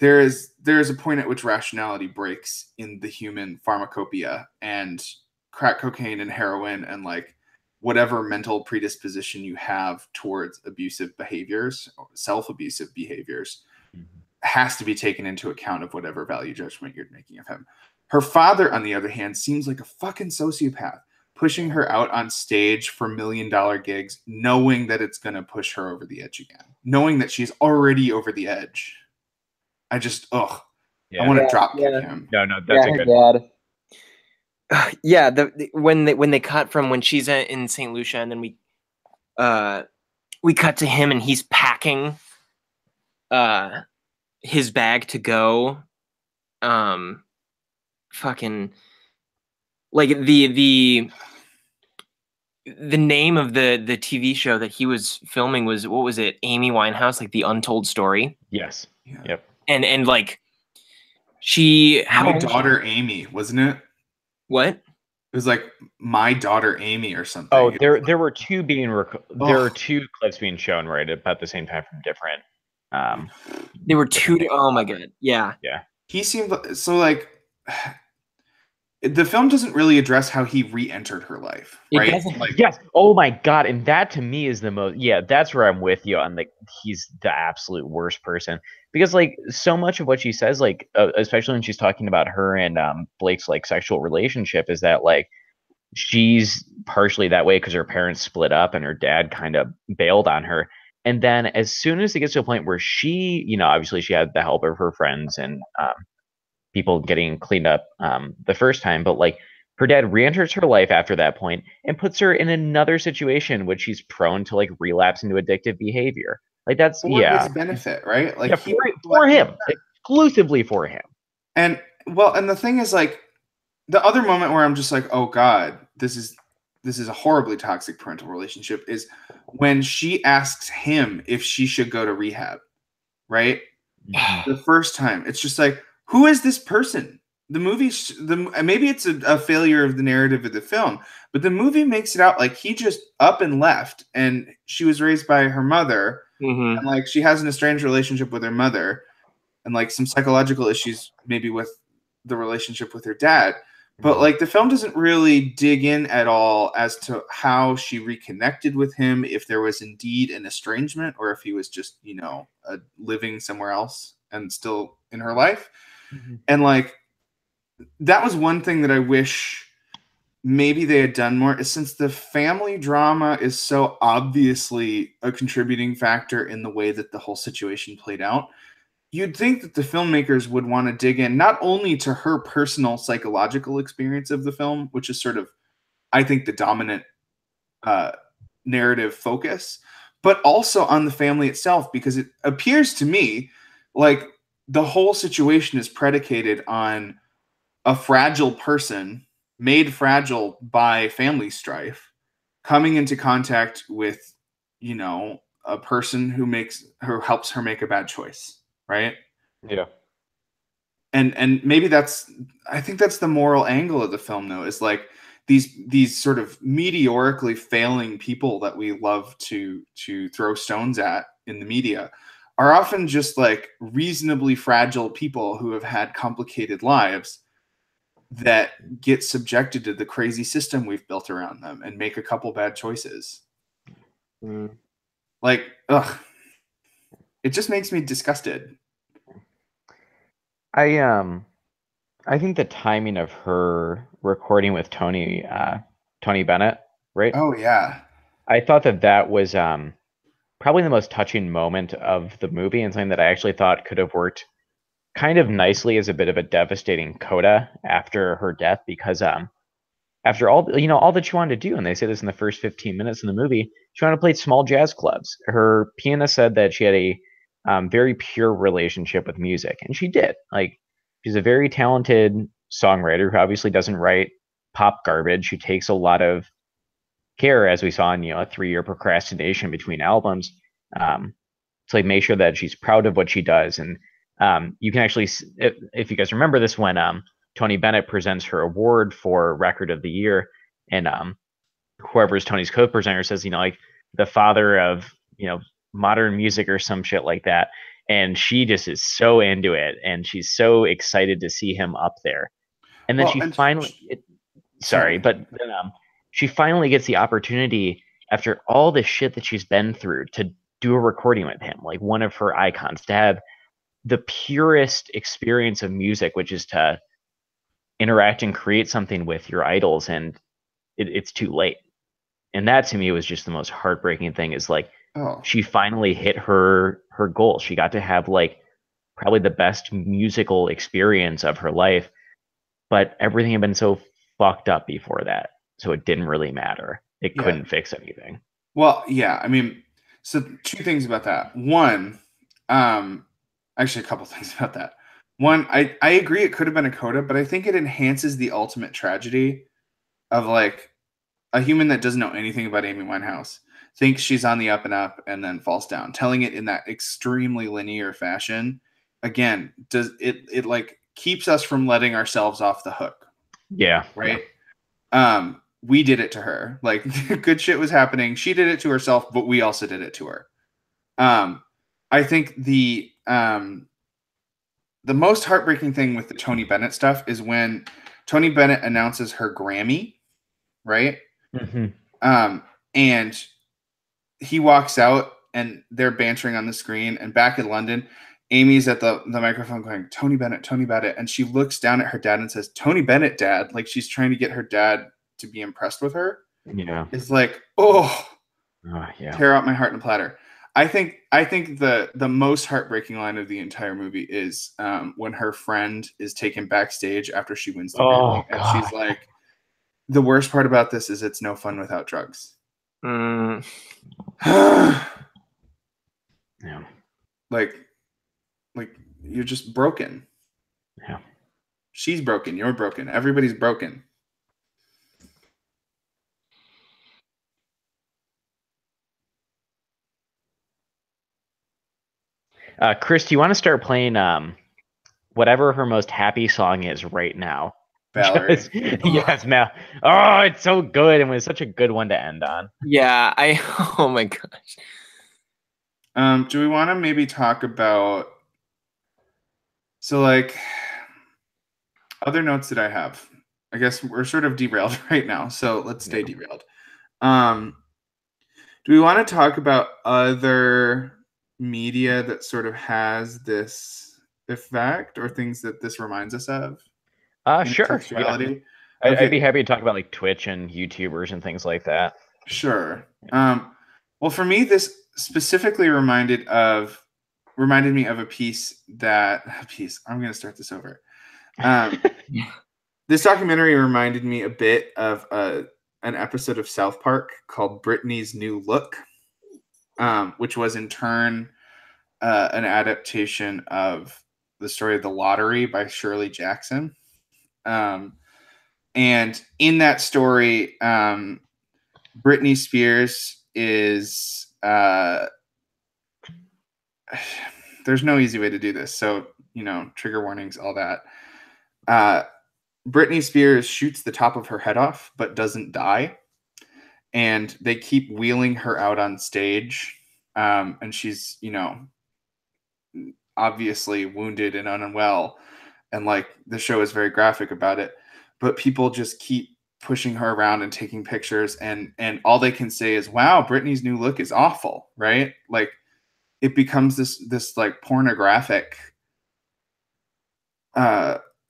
there is a point at which rationality breaks in the human pharmacopoeia, and crack cocaine and heroin and like whatever mental predisposition you have towards abusive behaviors, self-abusive behaviors, has to be taken into account of whatever value judgment you're making of him. Her father, on the other hand, seems like a fucking sociopath, pushing her out on stage for $1 million gigs, knowing that it's going to push her over the edge again, knowing that she's already over the edge. I just, I want to drop kick him. No, that's a good. Dad. Yeah, when they cut from when she's in St. Lucia, and then we cut to him and he's packing his bag to go. Fucking like the name of the TV show that he was filming was, what was it? Amy Winehouse, like The Untold Story. Yes. Yeah. Yep. And like My Daughter Amy, wasn't it? What? It was like My Daughter Amy or something. Oh, there were two being there were two clips being shown right about the same time from different. There were two. Oh my god! Yeah. Yeah. He seemed so like the film doesn't really address how he re-entered her life, right? It doesn't. Like, Yes. Oh my god! And that to me is the most. Yeah, that's where I'm with you on the. He's the absolute worst person because like so much of what she says, like especially when she's talking about her and Blake's like sexual relationship, is that like she's partially that way because her parents split up and her dad kind of bailed on her. And then as soon as it gets to a point where she, obviously she had the help of her friends and people getting cleaned up the first time, but like her dad re-enters her life after that point and puts her in another situation which she's prone to like relapse into addictive behavior. Like that's for his benefit, right? Like for him, exclusively for him. And the thing is like the other moment where I'm just like, oh god, this is a horribly toxic parental relationship is when she asks him if she should go to rehab, right? The first time, it's just like, who is this person? The movie, maybe it's a failure of the narrative of the film, but the movie makes it out like he just up and left, and she was raised by her mother, and like she has an estranged relationship with her mother, and like some psychological issues maybe with the relationship with her dad. But like the film doesn't really dig in at all as to how she reconnected with him, if there was indeed an estrangement or if he was just, living somewhere else and still in her life. And like that was one thing that I wish maybe they had done more, is since the family drama is so obviously a contributing factor in the way that the whole situation played out. You'd think that the filmmakers would want to dig in not only to her personal psychological experience of the film, which is sort of, I think, the dominant narrative focus, but also on the family itself, because it appears to me like the whole situation is predicated on a fragile person made fragile by family strife coming into contact with, a person who helps her make a bad choice. Right. Yeah. And maybe I think that's the moral angle of the film, though, is like these sort of meteorically failing people that we love to throw stones at in the media are often just like reasonably fragile people who have had complicated lives that get subjected to the crazy system we've built around them and make a couple bad choices. Like, ugh. It just makes me disgusted. I think the timing of her recording with Tony Bennett, right? Oh yeah. I thought that was probably the most touching moment of the movie, and something that I actually thought could have worked kind of nicely as a bit of a devastating coda after her death, because after all that she wanted to do, and they say this in the first 15 minutes in the movie, she wanted to play small jazz clubs. Her pianist said that she had a very pure relationship with music, and she did. Like, she's a very talented songwriter who obviously doesn't write pop garbage. She takes a lot of care, as we saw in a 3-year procrastination between albums, to like make sure that she's proud of what she does. And you can actually, if you guys remember this, when Tony Bennett presents her award for Record of the Year, and whoever's Tony's co-presenter says, like the father of modern music or some shit like that, and she just is so into it, and she's so excited to see him up there. And then but then she finally gets the opportunity after all the shit that she's been through to do a recording with him, like one of her icons, to have the purest experience of music, which is to interact and create something with your idols, and it's too late. And that to me was just the most heartbreaking thing, is like, she finally hit her goal. She got to have like probably the best musical experience of her life, but everything had been so fucked up before that, so it didn't really matter. It couldn't fix anything. Well, yeah, I mean, so 2 things about that. One, actually a couple things about that. One, I agree it could have been a coda, but I think it enhances the ultimate tragedy of like a human that doesn't know anything about Amy Winehouse thinks she's on the up and up and then falls down. Telling it in that extremely linear fashion, again, does it like keeps us from letting ourselves off the hook. Yeah. Right. Yeah. We did it to her. Like, good shit was happening. She did it to herself, but we also did it to her. I think the most heartbreaking thing with the Tony Bennett stuff is when Tony Bennett announces her Grammy, right? Mm-hmm. And he walks out and they're bantering on the screen. And back in London, Amy's at the microphone going, Tony Bennett, Tony Bennett. And she looks down at her dad and says, Tony Bennett, Dad. Like, she's trying to get her dad to be impressed with her. Yeah. It's like, yeah. Tear out my heart in a platter. I think the most heartbreaking line of the entire movie is when her friend is taken backstage after she wins the Grammy, and she's like, the worst part about this is it's no fun without drugs. Yeah. Like you're just broken. Yeah. She's broken. You're broken. Everybody's broken. Chris, do you want to start playing whatever her most happy song is right now? Valerie. Yes, Mel. Oh, it's so good, and it was such a good one to end on. Yeah, oh my gosh. Do we want to maybe talk about, so like, other notes that I have? I guess we're sort of derailed right now, so let's stay derailed. Do we want to talk about other media that sort of has this effect, or things that this reminds us of? Sure. Yeah. Okay. I'd be happy to talk about like Twitch and YouTubers and things like that. Sure. Well, for me, this specifically reminded me of a piece. I'm going to start this over. This documentary reminded me a bit of an episode of South Park called Britney's New Look, which was in turn an adaptation of the story of The Lottery by Shirley Jackson. And in that story, Britney Spears is there's no easy way to do this, so trigger warnings, all that. Britney Spears shoots the top of her head off but doesn't die, and they keep wheeling her out on stage, and she's obviously wounded and unwell, and like the show is very graphic about it, but people just keep pushing her around and taking pictures, and all they can say is, wow, Britney's new look is awful, right? Like, it becomes this like pornographic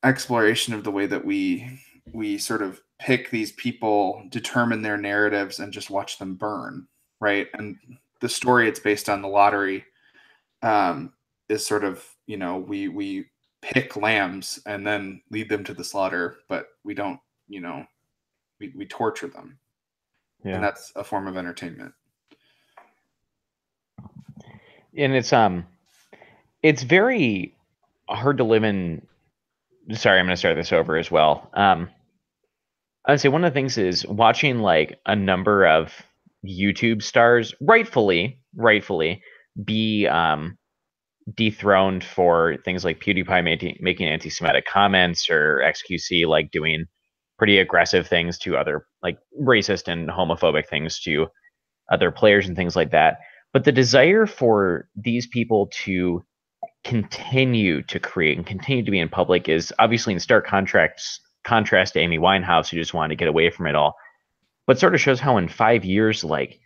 exploration of the way that we sort of pick these people, determine their narratives, and just watch them burn, right? And the story it's based on, The Lottery, is sort of, we pick lambs and then lead them to the slaughter, but we don't, we torture them. Yeah. And that's a form of entertainment. And it's very hard to live in. Sorry, I'm going to start this over as well. I'd say one of the things is watching like a number of YouTube stars rightfully be dethroned for things like PewDiePie making anti-Semitic comments or XQC like doing pretty aggressive things to other like racist and homophobic things to other players and things like that. But the desire for these people to continue to create and continue to be in public is obviously in stark contrast to Amy Winehouse, who just wanted to get away from it all. But sort of shows how in 5 years, like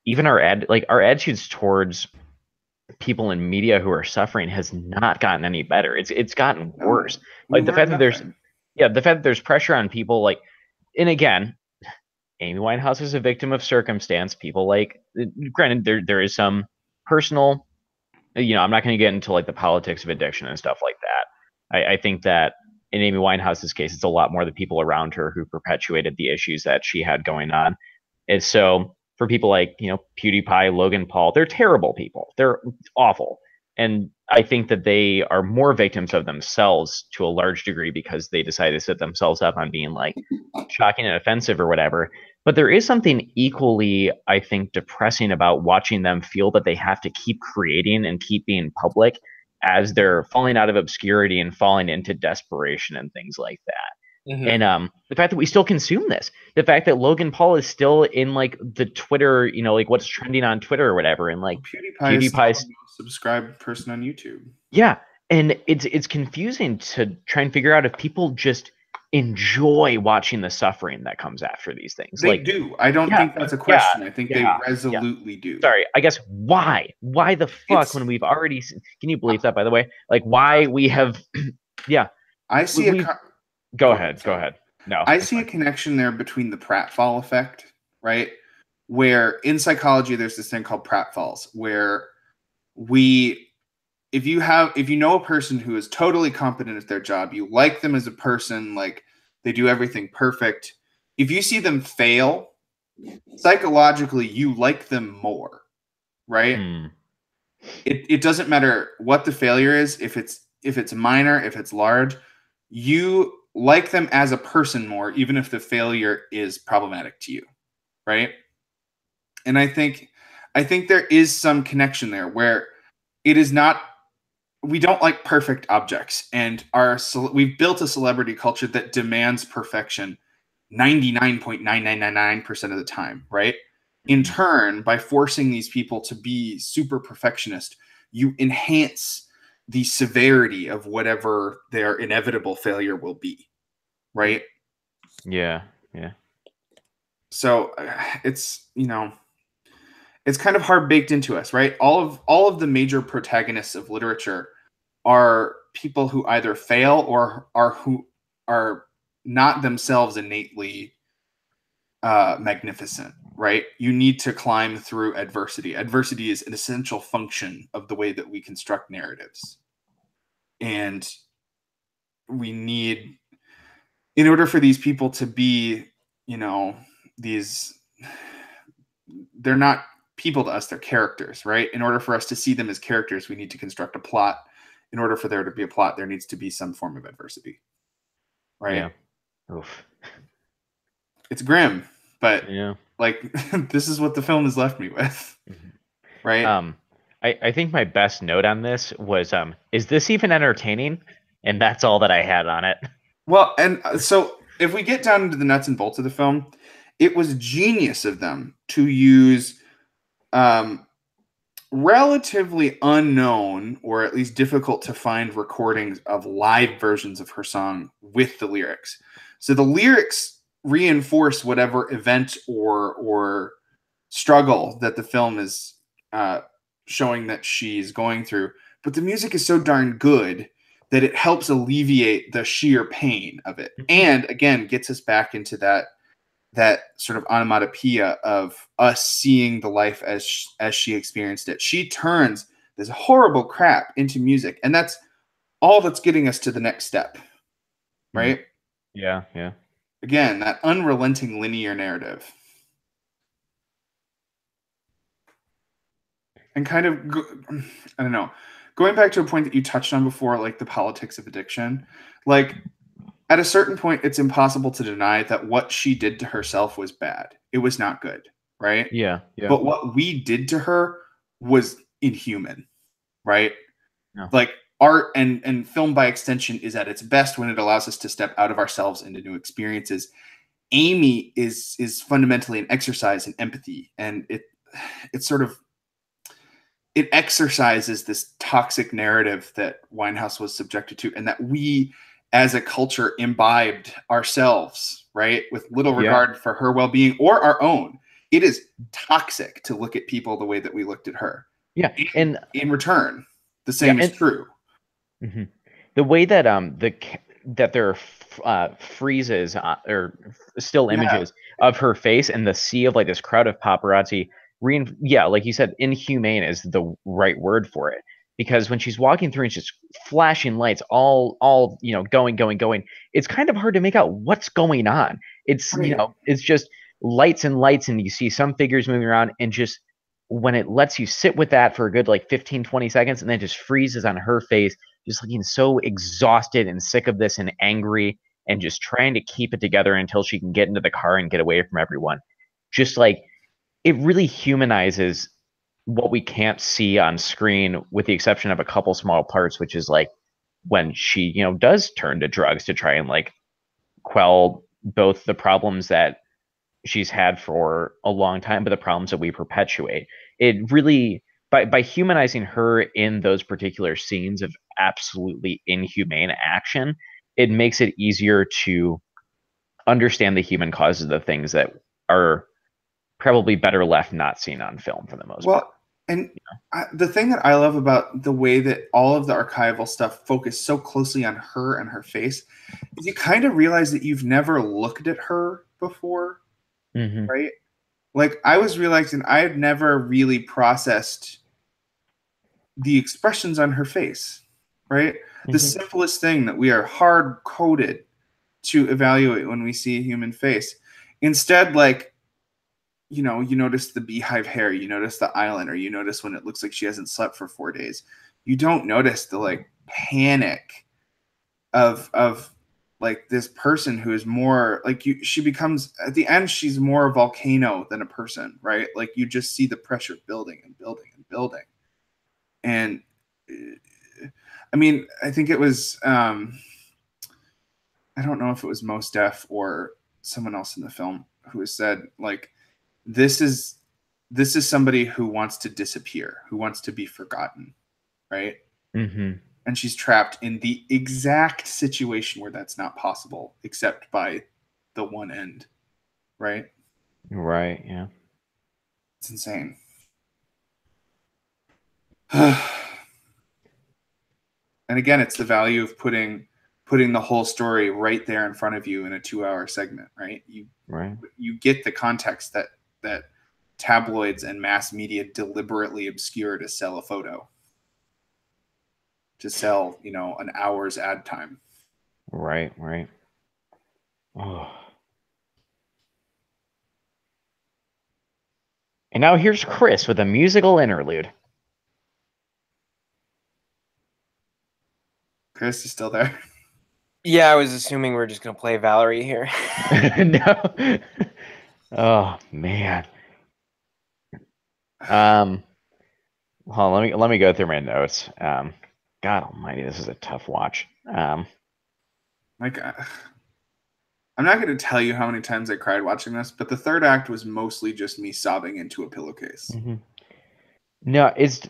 even our attitudes towards people in media who are suffering has not gotten any better. It's gotten worse. Like the fact that there's pressure on people like, and again, Amy Winehouse is a victim of circumstance. People like, granted, there is some personal, I'm not going to get into like the politics of addiction and stuff like that. I think that in Amy Winehouse's case, it's a lot more the people around her who perpetuated the issues that she had going on. And so for people like, PewDiePie, Logan Paul, they're terrible people. They're awful. And I think that they are more victims of themselves to a large degree because they decide to set themselves up on being like shocking and offensive or whatever. But there is something equally, I think, depressing about watching them feel that they have to keep creating and keep being public as they're falling out of obscurity and falling into desperation and things like that. Mm-hmm. And the fact that we still consume this, the fact that Logan Paul is still in like the Twitter, like what's trending on Twitter or whatever, and like PewDiePie's the most subscribed person on YouTube. Yeah, and it's confusing to try and figure out if people just enjoy watching the suffering that comes after these things. They do. I don't think that's a question. I think they resolutely do. Sorry, I guess why? Why the fuck when we've already seen, can you believe that, by the way? Like why we have I see Go ahead. No. I see a connection there between the pratfall effect, right? Where in psychology there's this thing called pratfalls where if you know a person who is totally competent at their job, you like them as a person, like they do everything perfect. If you see them fail, psychologically, you like them more, right? It doesn't matter what the failure is, if it's minor, if it's large, you like them as a person more, even if the failure is problematic to you, right? And I think there is some connection there where it is not. We don't like perfect objects, and we've built a celebrity culture that demands perfection 99.9999% of the time, right? In turn, by forcing these people to be super perfectionist, you enhance the severity of whatever their inevitable failure will be, right? Yeah. So it's it's kind of hard baked into us, right? All of the major protagonists of literature are people who either fail or who are not themselves innately magnificent, right? You need to climb through adversity. Adversity is an essential function of the way that we construct narratives. And we need, in order for these people to be, they're not people to us, they're characters, right? In order for us to see them as characters, we need to construct a plot. In order for there to be a plot, there needs to be some form of adversity, right? Yeah. Oof. It's grim, but yeah, like this is what the film has left me with, right? I think my best note on this was, is this even entertaining? And that's all that I had on it. Well, and so if we get down into the nuts and bolts of the film, it was genius of them to use relatively unknown or at least difficult to find recordings of live versions of her song with the lyrics. So the lyrics reinforce whatever event or struggle that the film is showing that she's going through. But the music is so darn good that it helps alleviate the sheer pain of it. And again, gets us back into that sort of onomatopoeia of us seeing the life as she experienced it. She turns this horrible crap into music, and that's all that's getting us to the next step, right? Yeah. Again, that unrelenting linear narrative. And kind of, I don't know, going back to a point that you touched on before, like the politics of addiction, like at a certain point, it's impossible to deny that what she did to herself was bad. It was not good, right? Yeah, yeah, But what we did to her was inhuman, right? no. Like art and film by extension is at its best when it allows us to step out of ourselves into new experiences. Amy is fundamentally an exercise in empathy, and it sort of it exercises this toxic narrative that Winehouse was subjected to, and that we as a culture imbibed ourselves, right? With little regard for her well-being or our own. It is toxic to look at people the way that we looked at her. Yeah, and in return, the same is true. Mm-hmm. The way that that there are freezes or still images of her face and the sea of like this crowd of paparazzi. Like you said, inhumane is the right word for it, because when she's walking through and just flashing lights, all going, it's kind of hard to make out what's going on. It's it's just lights and lights, and you see some figures moving around, and just when it lets you sit with that for a good like 15-20 seconds, and then just freezes on her face, just looking so exhausted and sick of this and angry, and just trying to keep it together until she can get into the car and get away from everyone. Just like, it really humanizes what we can't see on screen, with the exception of a couple small parts, which is like when she, does turn to drugs to try and like quell both the problems that she's had for a long time, but the problems that we perpetuate. It really, by humanizing her in those particular scenes of absolutely inhumane action, it makes it easier to understand the human causes of the things that are probably better left not seen on film for the most part. And the thing that I love about the way that all of the archival stuff focused so closely on her and her face is you kind of realize that you've never looked at her before, right? Like, I was realizing I had never really processed the expressions on her face, right? The simplest thing that we are hard-coded to evaluate when we see a human face. Instead, like, you notice the beehive hair, you notice the eyeliner, you notice when it looks like she hasn't slept for 4 days. You don't notice the like panic of like this person who is more like she becomes, at the end, she's more a volcano than a person, right? Like, you just see the pressure building and building and building. And I mean, I think it was I don't know if it was Mos Def or someone else in the film who has said, like, this is somebody who wants to disappear, who wants to be forgotten, right? And she's trapped in the exact situation where that's not possible, except by the one end, right? Right, yeah. It's insane. And again, it's the value of putting the whole story right there in front of you in a 2-hour segment, right? You get the context that tabloids and mass media deliberately obscure to sell a photo, to sell, an hour's ad time. Right. Oh. And now here's Chris with a musical interlude. Chris, you still there? Yeah, I was assuming we're just gonna play Valerie here. No. Oh man. Hold on, let me go through my notes. God Almighty, this is a tough watch. Like, I'm not going to tell you how many times I cried watching this, but the third act was mostly just me sobbing into a pillowcase. No, it's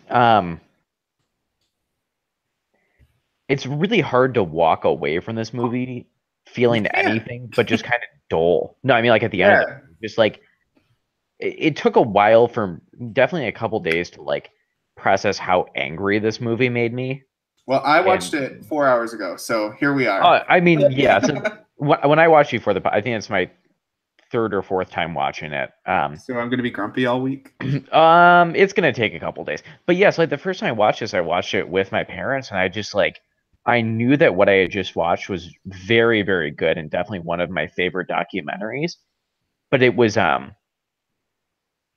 really hard to walk away from this movie feeling anything but just kind of dull. No, I mean, like, at the end of it, just like it took a while, for definitely a couple days, to like process how angry this movie made me. Well, I watched it 4 hours ago, so here we are. I mean, yeah. So when I watched it I think it's my third or fourth time watching it. So I'm going to be grumpy all week. It's going to take a couple days, but yes, like the first time I watched this, I watched it with my parents, and I just like, I knew that what I had just watched was very, very good and definitely one of my favorite documentaries. But it was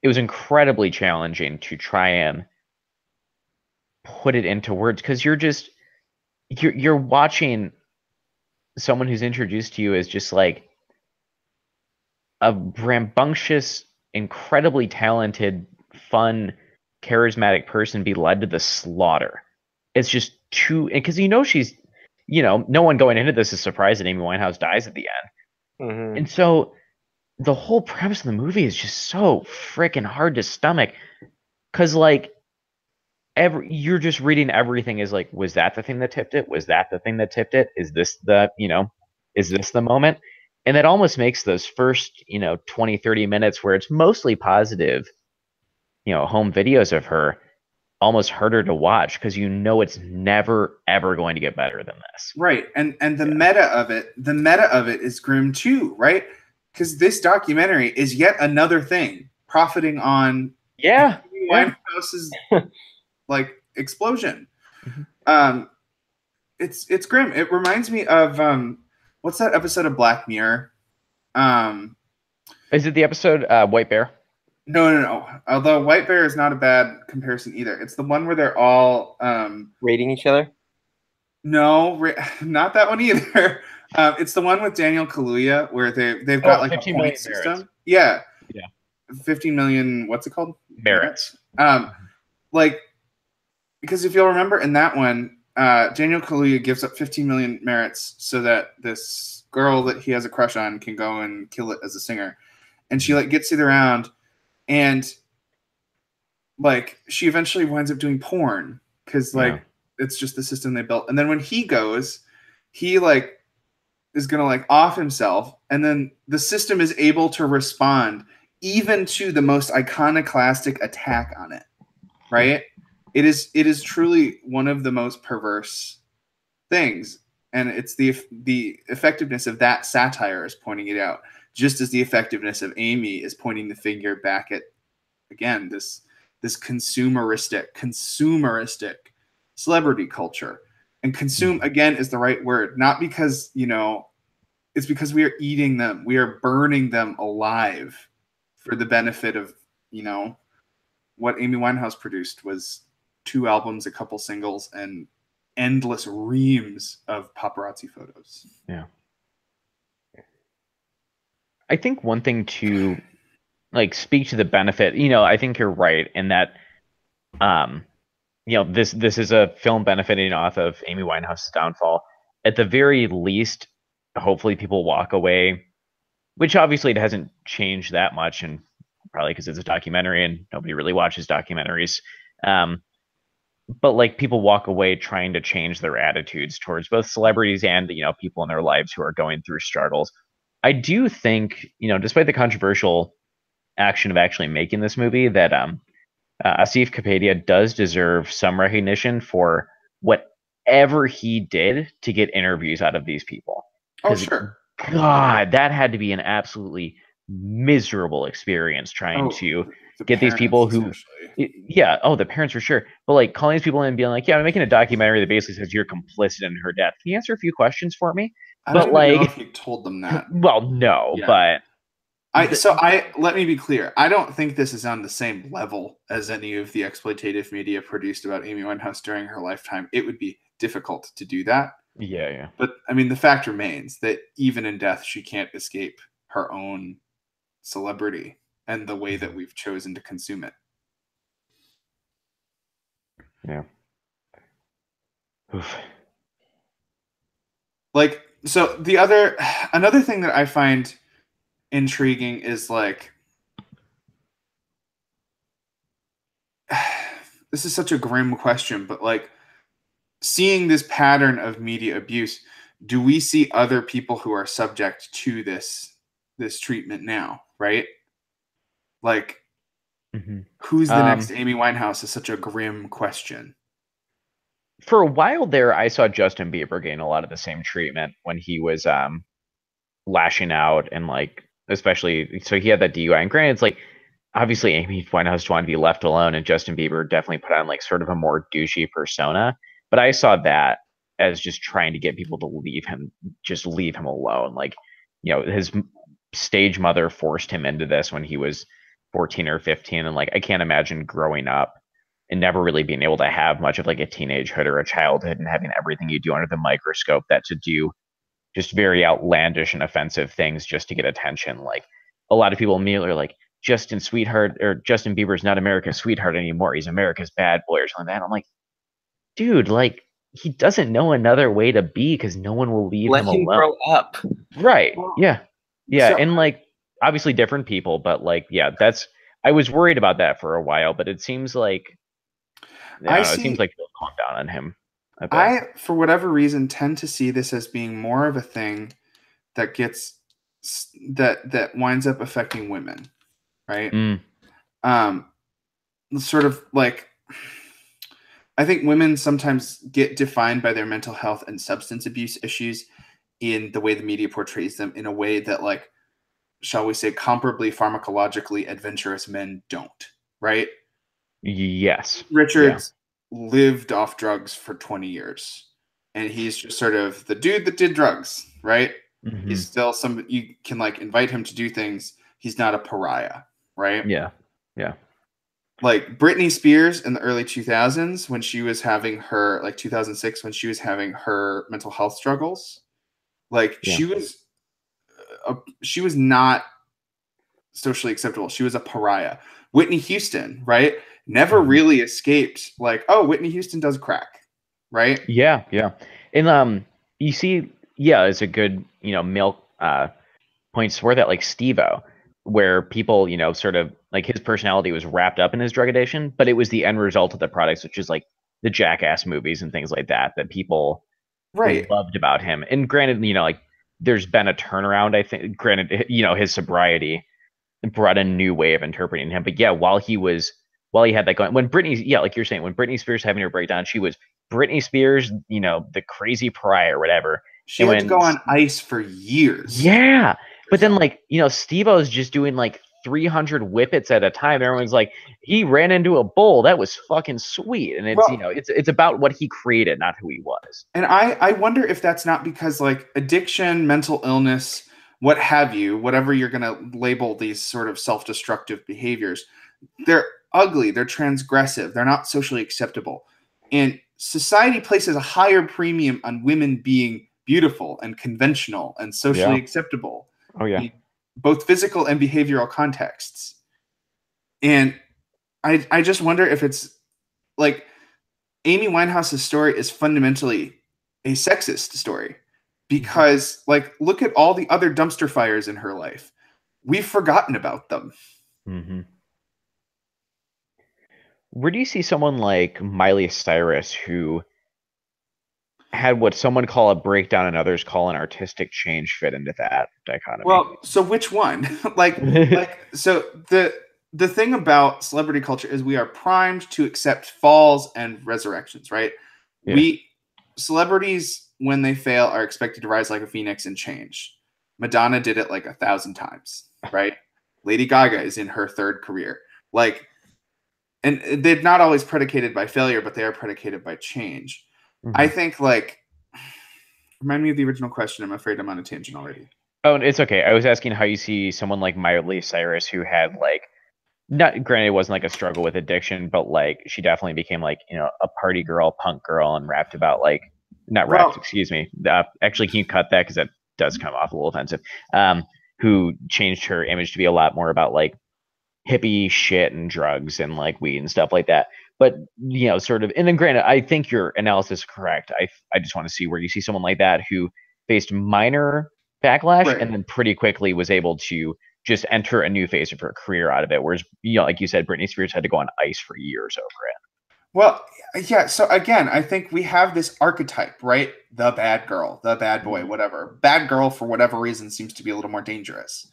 incredibly challenging to try and put it into words, because you're watching someone who's introduced to you as just like a rambunctious, incredibly talented, fun, charismatic person be led to the slaughter. It's just too, because she's, no one going into this is surprised that Amy Winehouse dies at the end. Mhm. And so the whole premise of the movie is just so freaking hard to stomach, because like you're just reading everything as like, was that the thing that tipped it? Was that the thing that tipped it? Is this the moment? And that almost makes those first 20, 30 minutes where it's mostly positive home videos of her almost harder to watch, because it's never ever going to get better than this. Right. And the meta of it is grim too, right? Because this documentary is yet another thing profiting on Winehouse's like explosion. Mm-hmm. It's grim. It reminds me of what's that episode of Black Mirror? Is it the episode White Bear? No. Although White Bear is not a bad comparison either. It's the one where they're all rating each other. No, not that one either. It's the one with Daniel Kaluuya where they've got like a point system. Yeah. 15 million. What's it called? Merits. Like, because if you'll remember in that one, Daniel Kaluuya gives up 15 million merits so that this girl that he has a crush on can go and kill it as a singer, and she like gets to the round, and like she eventually winds up doing porn because like it's just the system they built. And then when he goes, he like is gonna like off himself, and then the system is able to respond even to the most iconoclastic attack on it, right? It is truly one of the most perverse things, and it's the effectiveness of that satire is pointing it out, just as the effectiveness of Amy is pointing the finger back at, again, this consumeristic celebrity culture. And consume, again, is the right word, not because it's because we are eating them, we are burning them alive for the benefit of what Amy Winehouse produced was 2 albums, a couple singles, and endless reams of paparazzi photos. Yeah. I think one thing to like speak to the benefit, I think you're right in that, this is a film benefiting off of Amy Winehouse's downfall. At the very least, hopefully people walk away, which obviously it hasn't changed that much, and probably because it's a documentary and nobody really watches documentaries. But like people walk away trying to change their attitudes towards both celebrities and people in their lives who are going through struggles. I do think despite the controversial action of actually making this movie, that Asif Kapadia does deserve some recognition for whatever he did to get interviews out of these people. Oh, sure. God, that had to be an absolutely miserable experience trying to get these people who the parents for sure, but like calling these people in and being like, I'm making a documentary that basically says you're complicit in her death. Can you answer a few questions for me? I don't know if you told them that. Well, no, but let me be clear. I don't think this is on the same level as any of the exploitative media produced about Amy Winehouse during her lifetime. It would be difficult to do that. Yeah. But I mean, the fact remains that even in death, she can't escape her own celebrity and the way that we've chosen to consume it. Yeah. Oof. Like, so another thing that I find intriguing is like, this is such a grim question, but like seeing this pattern of media abuse, do we see other people who are subject to this treatment now, right? Like, who's the next Amy Winehouse is such a grim question. For a while there, I saw Justin Bieber gain a lot of the same treatment when he was lashing out, and like, especially, so he had that DUI. And granted, it's like, obviously Amy Winehouse wanted to be left alone, and Justin Bieber definitely put on like sort of a more douchey persona. But I saw that as just trying to get people to leave him alone. Like, his stage mother forced him into this when he was 14 or 15, and like, I can't imagine growing up and never really being able to have much of like a teenagehood or a childhood and having everything you do under the microscope that to do just very outlandish and offensive things just to get attention. Like a lot of people immediately are like, Justin Sweetheart or Justin Bieber's not America's sweetheart anymore. He's America's bad boy or something like that. I'm like, dude, like he doesn't know another way to be because no one will leave Let him him alone. grow up. Right. Well, Yeah. Yeah. so And like obviously different people, but like, yeah, I was worried about that for a while, but it seems like, I don't know, it seems like they'll calm down on him a bit. I, for whatever reason, tend to see this as being more of a thing that gets that winds up affecting women, right? Sort of like, I think women sometimes get defined by their mental health and substance abuse issues in the way the media portrays them, in a way that, like, shall we say, comparably pharmacologically adventurous men don't, right? Yes. Richards lived off drugs for 20 years, and he's just sort of the dude that did drugs, right? Mhm. He's still you can like invite him to do things. He's not a pariah, right? Yeah. Yeah. Like Britney Spears in the early 2000s, when she was having her, like 2006, when she was having her mental health struggles, like Yeah. she was not socially acceptable. She was a pariah. Whitney Houston, right? Never Mhm. really escaped, like, oh, Whitney Houston does crack, right? Yeah. Yeah. And you see, yeah, it's a good, milk points for that, like Steve-O, where people, sort of like his personality was wrapped up in his drug addiction, but it was the end result of the products, which is like the Jackass movies and things like that people Right. loved about him. And granted, like there's been a turnaround, I think. Granted, his sobriety brought a new way of interpreting him. But yeah, while he had that going, when Britney, yeah, like you're saying, when Britney Spears having her breakdown, she was Britney Spears, the crazy pariah or whatever. She And had to when go on ice for years. yeah, but then like Steve-O's just doing like 300 whippets at a time. Everyone's like, he ran into a bull. That was fucking sweet. And it's Well, it's about what he created, not who he was. and I wonder if that's not because, like, addiction, mental illness, what have you, whatever you're going to label these sort of self-destructive behaviors, they're ugly, they're transgressive, they're not socially acceptable. And society places a higher premium on women being beautiful and conventional and socially acceptable. Oh yeah. In both physical and behavioral contexts. And I just wonder if it's like Amy Winehouse's story is fundamentally a sexist story, because, like, look at all the other dumpster fires in her life. We've forgotten about them. Mm-hmm. Where do you see someone like Miley Cyrus, who had what someone call a breakdown and others call an artistic change, fit into that dichotomy? Well, so which one? So the thing about celebrity culture is we are primed to accept falls and resurrections, right? Yeah. Celebrities, when they fail, are expected to rise like a phoenix and change. Madonna did it like 1,000 times, right? Lady Gaga is in her third career. Like, and they're not always predicated by failure, but they are predicated by change. Mhm. I think, like, remind me of the original question. I'm afraid I'm on a tangent already. Oh, it's okay. I was asking how you see someone like Miley Cyrus, who had like, not granted, it wasn't like a struggle with addiction, but like she definitely became like, a party girl, punk girl, and rapped about like, not rapped, excuse me. Actually, can you cut that? Because that does come off a little offensive. Who changed her image to be a lot more about like hippie shit and drugs and like weed and stuff like that. But sort of, and then granted, I think your analysis is correct. I just want to see where you see someone like that who faced minor backlash Right. and then pretty quickly was able to just enter a new phase of her career out of it. Whereas, like you said, Britney Spears had to go on ice for years over it. Well, yeah. So again, I think we have this archetype, right? The bad girl, the bad boy, whatever. Bad girl, for whatever reason, seems to be a little more dangerous.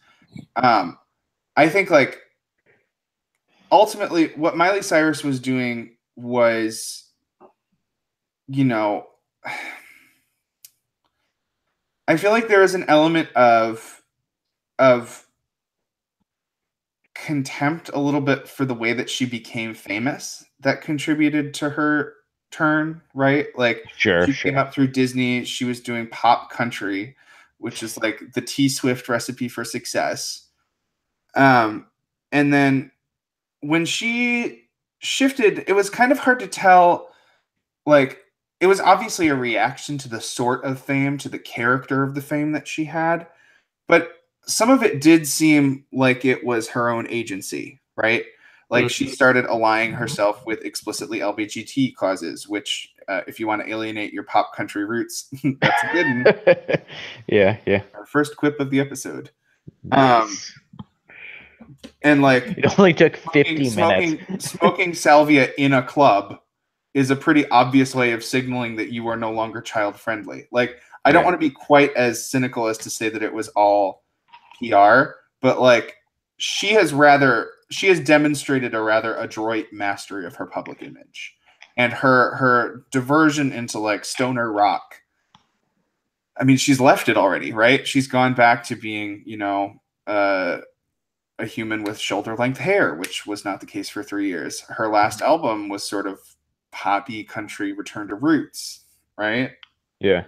I think, like, ultimately what Miley Cyrus was doing was, I feel like there is an element of contempt a little bit for the way that she became famous that contributed to her turn, right? Like, she came up through Disney. She was doing pop country, which is like the T-Swift recipe for success. And then when she shifted, it was kind of hard to tell, like, it was obviously a reaction to the sort of fame, to the character of the fame that she had, but some of it did seem like it was her own agency, right? Like she started aligning herself with explicitly LGBT causes, which, if you want to alienate your pop country roots, that's a good one. Yeah, yeah. Our first quip of the episode. Nice. And like It only took 50 minutes. Smoking salvia in a club is a pretty obvious way of signaling that you are no longer child friendly. Like, I don't want to be quite as cynical as to say that it was all PR, but like she has demonstrated a rather adroit mastery of her public image, and her diversion into like stoner rock. I mean, she's left it already, right? She's gone back to being, a human with shoulder length hair, which was not the case for 3 years. Her last album was sort of poppy country return to roots, right? Yeah.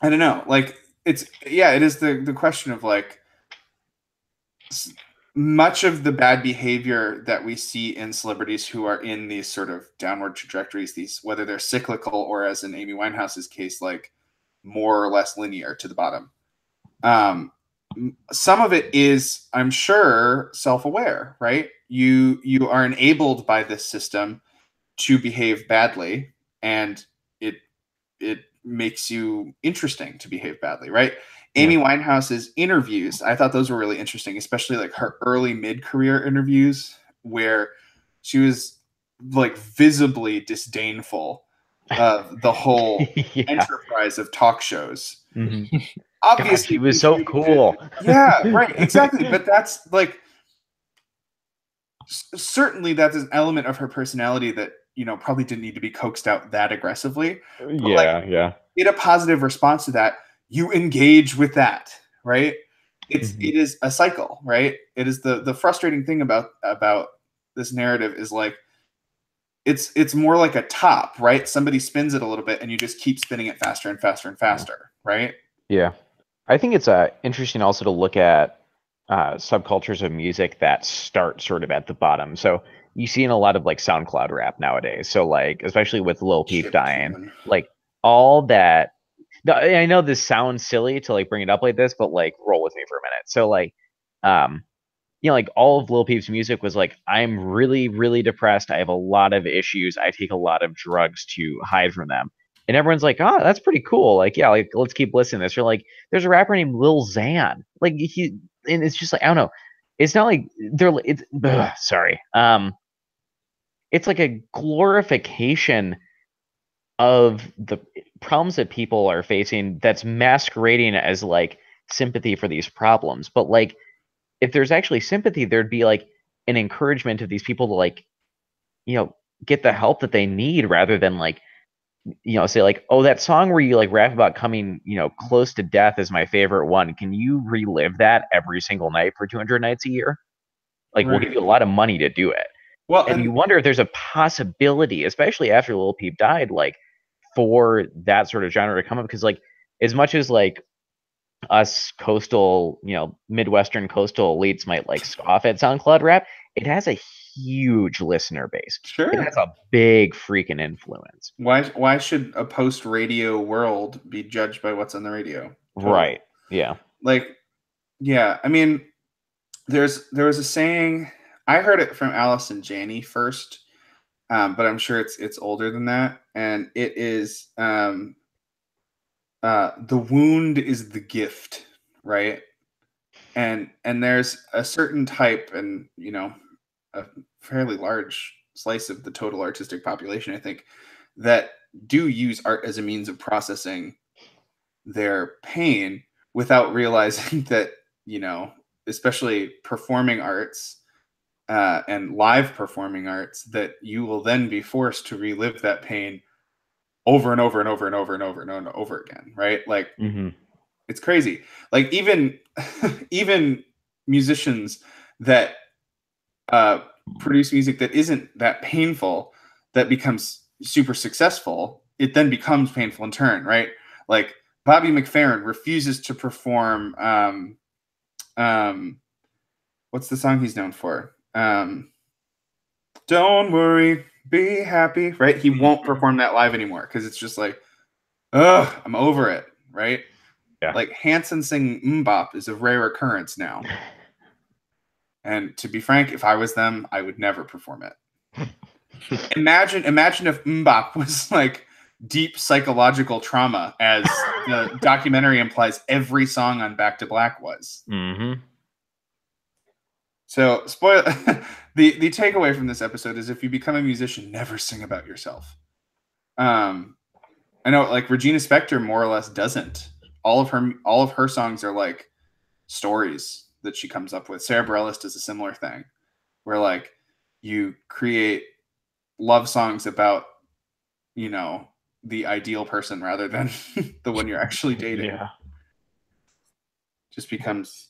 I don't know. Like, it is the question of like much of the bad behavior that we see in celebrities who are in these sort of downward trajectories, these, whether they're cyclical or, as in Amy Winehouse's case, like more or less linear to the bottom. Some of it is, I'm sure, self-aware, right? You are enabled by this system to behave badly, and it makes you interesting to behave badly, right? Amy Winehouse's interviews, I thought those were really interesting, especially like her early mid-career interviews where she was like visibly disdainful of the whole enterprise of talk shows. Mm-hmm. Obviously, God, she was so cool. Yeah, right, exactly. But that's like certainly that's an element of her personality that probably didn't need to be coaxed out that aggressively. Yeah, yeah. In a positive response to that, you engage with that, right? It is a cycle, right? It is the frustrating thing about this narrative is like it's more like a top, right? Somebody spins it a little bit and you just keep spinning it faster and faster and faster, right? Yeah. I think it's interesting also to look at subcultures of music that start sort of at the bottom. So you see in a lot of like SoundCloud rap nowadays. So like, especially with Lil Peep dying, like all that. I know this sounds silly to like bring it up like this, but like roll with me for a minute. So like, like all of Lil Peep's music was like, I'm really, really depressed. I have a lot of issues. I take a lot of drugs to hide from them. And everyone's like, oh, that's pretty cool. Like, yeah, like let's keep listening to this. Or like, there's a rapper named Lil Xan. Like and it's just like, I don't know. It's not like sorry. It's like a glorification of the problems that people are facing that's masquerading as like sympathy for these problems. But like, if there's actually sympathy, there'd be like an encouragement of these people to like, get the help that they need rather than like, say like, oh, that song where you like rap about coming, close to death is my favorite one. Can you relive that every single night for 200 nights a year? Like, we'll give you a lot of money to do it. Well, and you wonder if there's a possibility, especially after Lil Peep died, like for that sort of genre to come up. Because like, as much as like us coastal, Midwestern coastal elites might like scoff at SoundCloud rap, it has a huge listener base. Sure. It has a big freaking influence. Why should a post-radio world be judged by what's on the radio? Totally. Right. Yeah. Like, yeah. I mean, there was a saying, I heard it from Allison Janney first, but I'm sure it's older than that. And it is the wound is the gift, right? And there's a certain type, and a fairly large slice of the total artistic population, I think, that do use art as a means of processing their pain without realizing that, especially performing arts and live performing arts, that you will then be forced to relive that pain over and over and over and over and over and over and over again, right? Like, it's crazy. Like even musicians that produce music that isn't that painful, that becomes super successful, it then becomes painful in turn, right? Like Bobby McFerrin refuses to perform what's the song he's known for? Don't worry, be happy, right? He won't perform that live anymore because it's just like, ugh, I'm over it, right? Yeah. Like Hanson singing Mbop is a rare occurrence now. And to be frank, if I was them, I would never perform it. Imagine if Mbop was like deep psychological trauma, as the documentary implies every song on Back to Black was. Mm-hmm. So, spoil the takeaway from this episode is if you become a musician, never sing about yourself. I know, like Regina Spektor more or less doesn't. All of her songs are like stories that she comes up with. Sarah Bareilles does a similar thing, where like you create love songs about, you know, the ideal person rather than the one you're actually dating. Yeah. Just becomes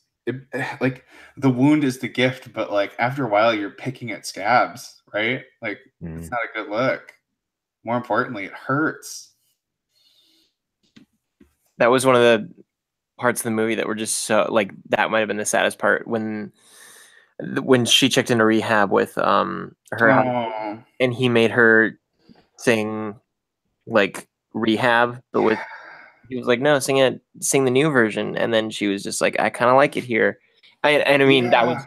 like the wound is the gift, but like after a while you're picking at scabs, right? Like it's not a good look. More importantly, it hurts. That was one of the parts of the movie that were just so like that might have been the saddest part when she checked into rehab with her and he made her sing like Rehab, but with he was like, no, sing the new version, and then she was just like, I kind of like it here. I mean, that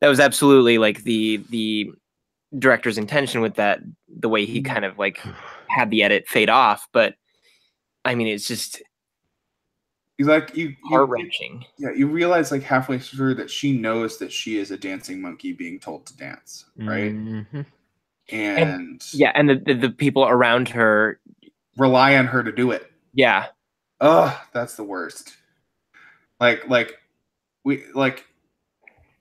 was absolutely like the director's intention with that, the way he kind of like had the edit fade off, but I mean, it's just heart-wrenching. You realize like halfway through that she knows that she is a dancing monkey being told to dance, right? Mm-hmm. And the people around her rely on her to do it. Yeah. Oh, that's the worst. Like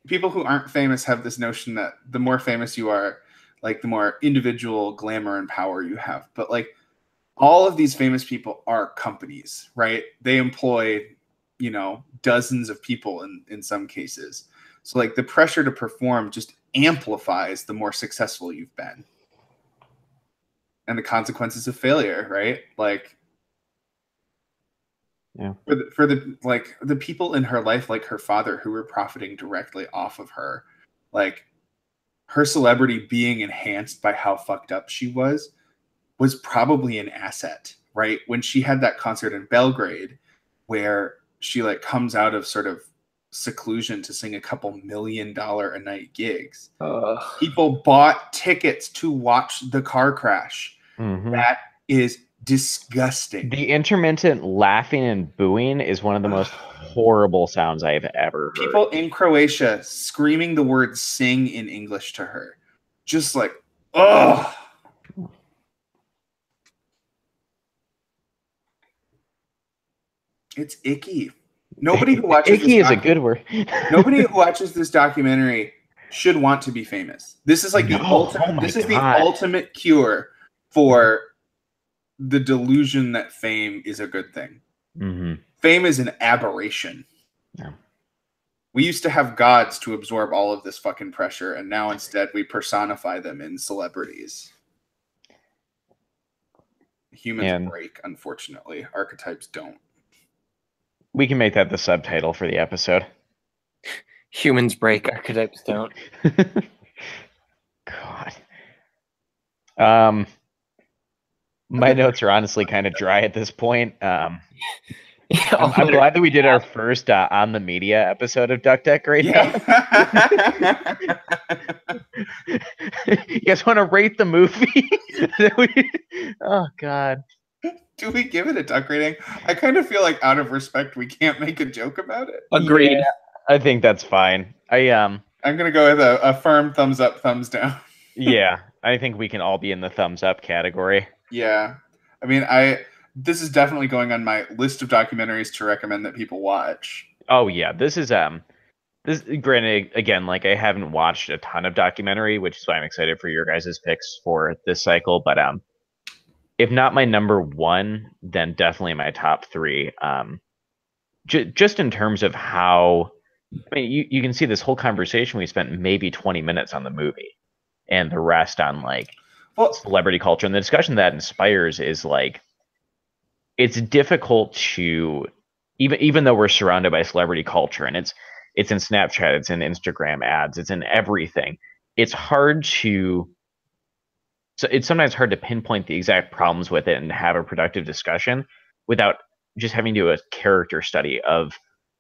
people who aren't famous have this notion that the more famous you are, like the more individual glamour and power you have. But like all of these famous people are companies, right? They employ, you know, dozens of people in some cases. So like the pressure to perform just amplifies the more successful you've been. And the consequences of failure, right? Like for the people in her life, like her father, who were profiting directly off of her, like her celebrity being enhanced by how fucked up she was probably an asset, right? When she had that concert in Belgrade where she like comes out of sort of seclusion to sing a couple $1 million a night gigs. People bought tickets to watch the car crash. Mm-hmm. That is disgusting. The intermittent laughing and booing is one of the most horrible sounds I've ever heard. People in Croatia screaming the word sing in English to her. Just like, ugh. It's icky. Nobody who watches icky is a good word. Nobody who watches this documentary should want to be famous. This is like the ultimate. This is the ultimate cure for the delusion that fame is a good thing. Mm-hmm. Fame is an aberration. Yeah. We used to have gods to absorb all of this fucking pressure, and now instead we personify them in celebrities. Humans break, unfortunately. Archetypes don't. We can make that the subtitle for the episode. Humans break, archetypes don't. God. My notes are honestly kind of dry at this point. I'm glad that we did our first on the media episode of Duck Deck now. You guys want to rate the movie? Oh God. Do we give it a duck rating? I kind of feel like out of respect we can't make a joke about it. Agreed. Yeah, I think that's fine. I'm gonna go with a firm thumbs up, thumbs down. Yeah, I think we can all be in the thumbs up category. Yeah. I mean, this is definitely going on my list of documentaries to recommend that people watch. Oh yeah, this is granted, again, like I haven't watched a ton of documentary, which is why I'm excited for your guys' picks for this cycle, but if not my number one, then definitely my top three. Just in terms of how, I mean, you can see this whole conversation, we spent maybe 20 minutes on the movie and the rest on like celebrity culture. And the discussion that inspires is like, it's difficult to, even though we're surrounded by celebrity culture and it's in Snapchat, it's in Instagram ads, it's in everything. It's hard to so it's sometimes hard to pinpoint the exact problems with it and have a productive discussion without just having to do a character study of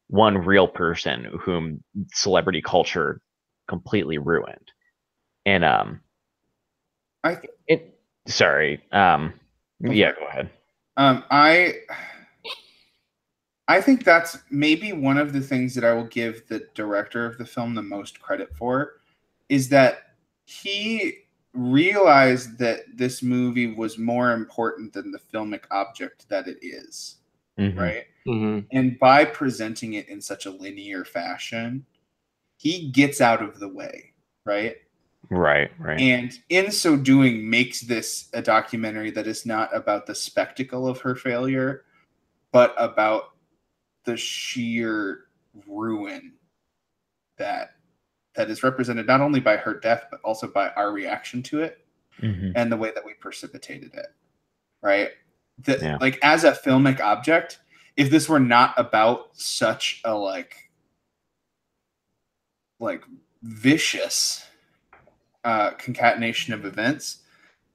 one real person whom celebrity culture completely ruined. And I it sorry. Yeah, go ahead. I think that's maybe one of the things that I will give the director of the film the most credit for, is that he realized that this movie was more important than the filmic object that it is, right? Mm-hmm. And by presenting it in such a linear fashion, he gets out of the way, right? Right. And in so doing, makes this a documentary that is not about the spectacle of her failure, but about the sheer ruin that is represented not only by her death, but also by our reaction to it and the way that we precipitated it, right? Like, as a filmic object, if this were not about such a like vicious concatenation of events,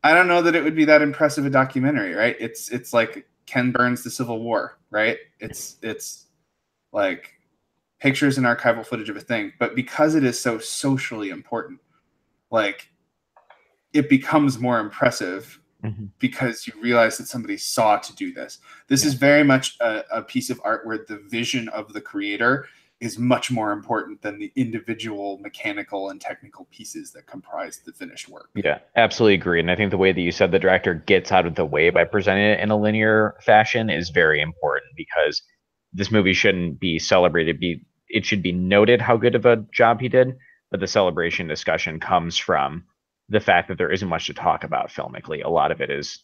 I don't know that it would be that impressive a documentary, right? It's like Ken Burns' The Civil War, right? It's like pictures and archival footage of a thing, but because it is so socially important, like, it becomes more impressive because you realize that somebody saw to do this. This is very much a piece of art where the vision of the creator is much more important than the individual mechanical and technical pieces that comprise the finished work. Yeah, absolutely agree. And I think the way that you said the director gets out of the way by presenting it in a linear fashion is very important, because this movie shouldn't be celebrated. It should be noted how good of a job he did, but the celebration discussion comes from the fact that there isn't much to talk about filmically. A lot of it is,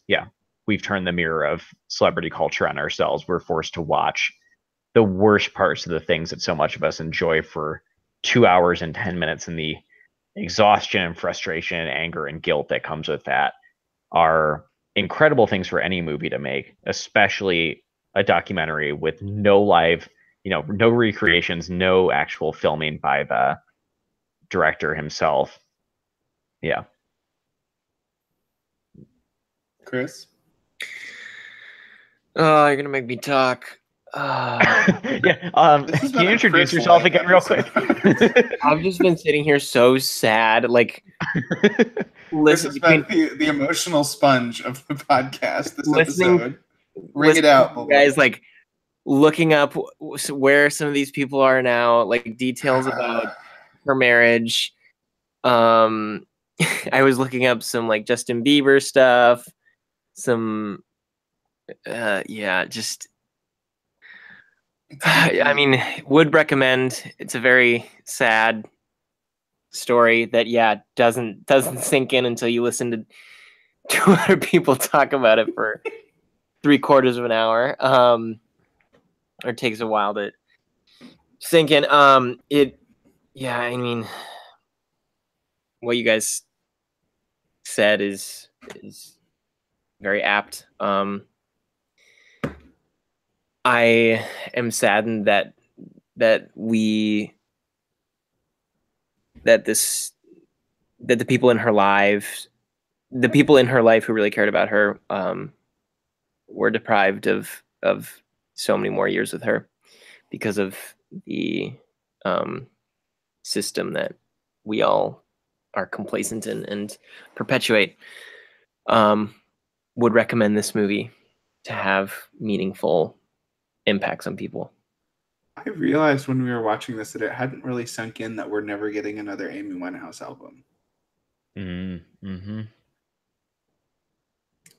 we've turned the mirror of celebrity culture on ourselves. We're forced to watch the worst parts of the things that so much of us enjoy for 2 hours and 10 minutes, and the exhaustion and frustration and anger and guilt that comes with that are incredible things for any movie to make, especially a documentary with no live, no recreations, no actual filming by the director himself. Yeah. Chris? Oh, you're gonna make me talk. Can you introduce yourself again real quick? I've just been sitting here so sad, like this has been the emotional sponge of the podcast. This episode, bring it out, guys. Like, looking up where some of these people are now, like details about her marriage. I was looking up some like Justin Bieber stuff, some just I mean, would recommend. It's a very sad story that doesn't sink in until you listen to 200 people talk about it for 3/4 of an hour. Or it takes a while to sink in. I mean, what you guys said is very apt. I am saddened that the people in her life who really cared about her, were deprived of so many more years with her because of the system that we all are complacent in and perpetuate. Would recommend this movie to have meaningful impacts on people. I realized when we were watching this that it hadn't really sunk in that we're never getting another Amy Winehouse album. Mm-hmm. And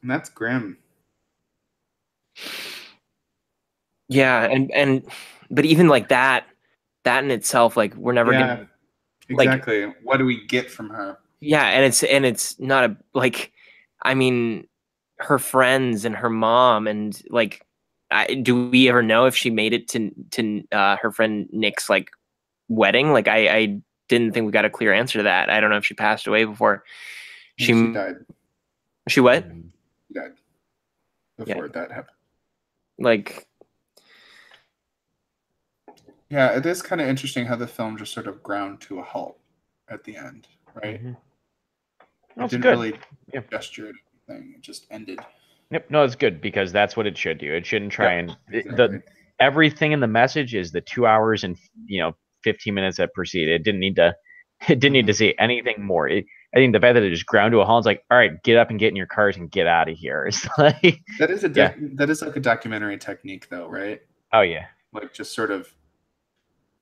that's grim. Yeah, and but even like that in itself, like, we're never gonna exactly. Like, what do we get from her? Yeah, and it's not a, like, I mean, her friends and her mom, and like, do we ever know if she made it to her friend Nick's like wedding? Like, I didn't think we got a clear answer to that. I don't know if she passed away before she died. She what? She died before that happened. Like, yeah, it is kind of interesting how the film just sort of ground to a halt at the end, right? That's didn't good. really Yeah. gesture at anything. It just ended. Yep. No, it's good because that's what it should do. It shouldn't try Yep, and exactly. everything in the message is the 2 hours and 15 minutes that precede. It didn't need to. It didn't need to say anything more. I think the fact that it just ground to a halt is like, all right, get up and get in your cars and get out of here. It's like That is Yeah. that is like a documentary technique, though, right? Oh yeah. Like just sort of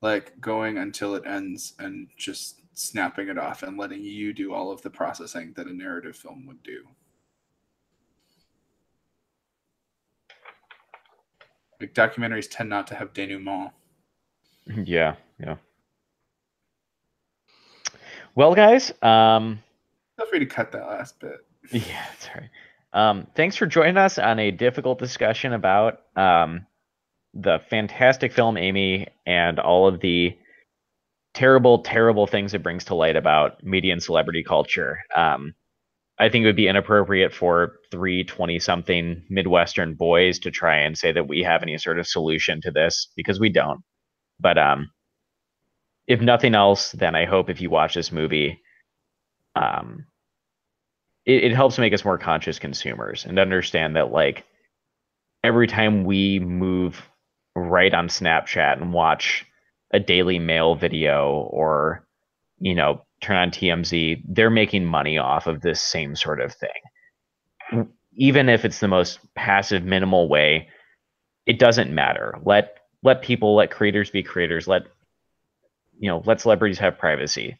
like going until it ends and just snapping it off and letting you do all of the processing that a narrative film would do. Like documentaries tend not to have denouement. Yeah. Well, guys, Feel free to cut that last bit. yeah, that's right. Thanks for joining us on a difficult discussion about the fantastic film Amy and all of the terrible, terrible things it brings to light about media and celebrity culture. I think it would be inappropriate for 20-something Midwestern boys to try and say that we have any sort of solution to this because we don't. But if nothing else, then I hope if you watch this movie, it helps make us more conscious consumers and understand that like every time we move right on Snapchat and watch a Daily Mail video or turn on TMZ, they're making money off of this same sort of thing. Even if it's the most passive, minimal way, it doesn't matter. Let creators be creators. Let celebrities have privacy.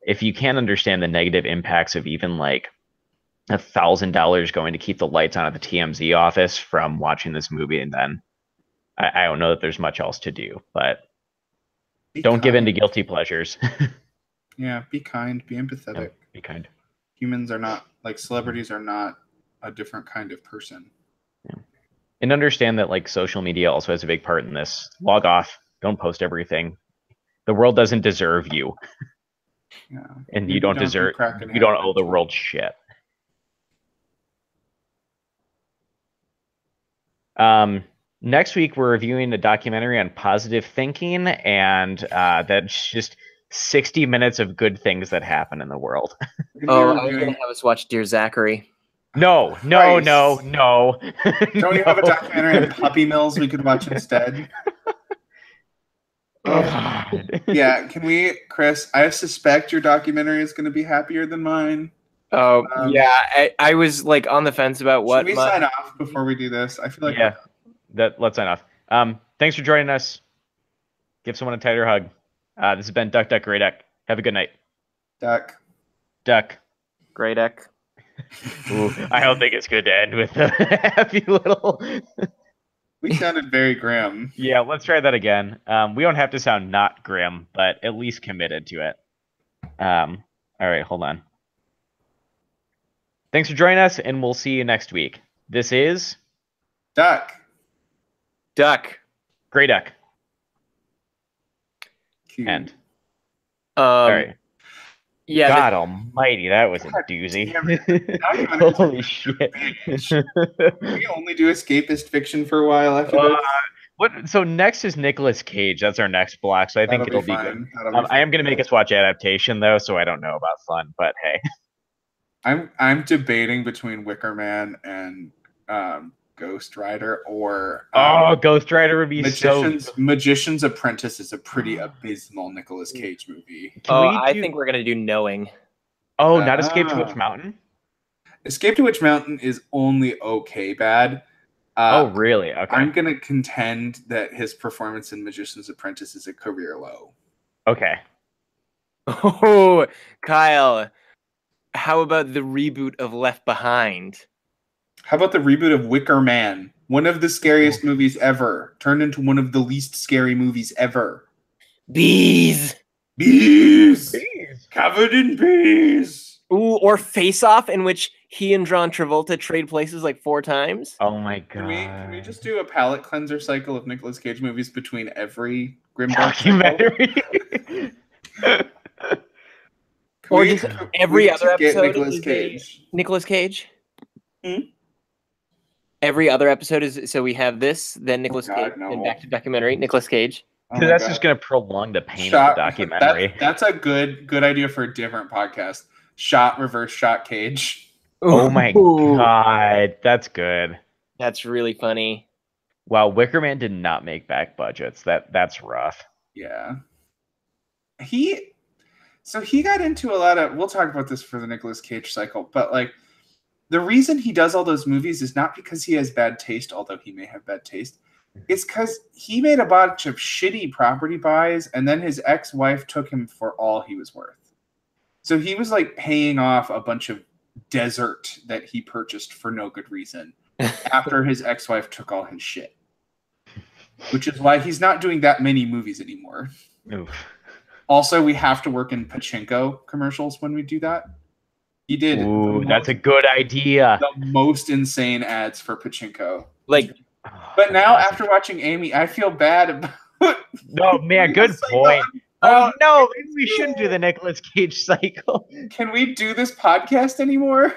If you can't understand the negative impacts of even like $1,000 going to keep the lights on at the TMZ office from watching this movie, and then I don't know that there's much else to do. But don't give in to guilty pleasures. Yeah, be kind, be empathetic. Yeah, be kind. Humans are not like celebrities are not a different kind of person. Yeah. And understand that like social media also has a big part in this. Log off. Don't post everything. The world doesn't deserve you. Yeah. And you don't owe the world shit. Next week we're reviewing a documentary on positive thinking, and that's just 60 minutes of good things that happen in the world. Oh, I was gonna have us watch Dear Zachary. No. Don't You have a documentary on puppy mills we could watch instead? Yeah, can we, Chris? I suspect your documentary is going to be happier than mine. Oh, yeah. I was like on the fence about what. Should we sign off before we do this? I feel like let's sign off. Thanks for joining us. Give someone a tighter hug. This has been Duck, Duck, Grey Duck. Have a good night. Duck. Grey Duck. Ooh, I don't think it's good to end with a happy little. We sounded very grim. Yeah, let's try that again. We don't have to sound not grim, but at least committed to it. All right, hold on. Thanks for joining us, and we'll see you next week. This is Duck. Grey Duck. Cute. End. All right. Yeah. God almighty, that was a doozy. Holy shit. We only do escapist fiction for a while after this. So next is Nicolas Cage. That's our next block, so I think it'll be good. I am going to make us watch Adaptation, though, so I don't know about fun, but hey. I'm debating between Wicker Man and Ghost Rider or Ghost Rider would be Magician's Apprentice is a pretty abysmal Nicolas Cage movie. I think we're gonna do Knowing. Not Escape to Witch Mountain? Escape to Witch Mountain is only okay bad. Really? Okay. I'm gonna contend that his performance in Magician's Apprentice is a career low. Okay. Oh, Kyle, how about the reboot of Left Behind? How about the reboot of Wicker Man? One of the scariest movies ever, turned into one of the least scary movies ever. Bees! Covered in bees! Ooh, or Face Off, in which he and John Travolta trade places like 4 times. Oh my god. Can we just do a palate cleanser cycle of Nicolas Cage movies between every Grimdark documentary? Or just every other episode Nicolas Cage. Nicolas Cage? Every other episode is so we have this, then Nicolas Cage, then back to documentary, Nicolas Cage. Because that's just going to prolong the pain of the documentary. That's a good idea for a different podcast. reverse shot Cage. Oh my Ooh, god, that's good. that's really funny. Wow, Wicker Man did not make back budgets. That's rough. Yeah. He got into a lot of, we'll talk about this for the Nicolas Cage cycle, but like the reason he does all those movies is not because he has bad taste, although he may have bad taste. It's because he made a bunch of shitty property buys, and then his ex-wife took him for all he was worth. So he was like paying off a bunch of desert that he purchased for no good reason after his ex-wife took all his shit. Which is why he's not doing that many movies anymore. Oof. Also, we have to work in pachinko commercials when we do that. He did. Ooh, that's a good idea. The most insane ads for pachinko. Like, But now, after watching Amy, I feel bad about. No, man, good point. Oh no, maybe we shouldn't do the Nicolas Cage cycle. Can we do this podcast anymore?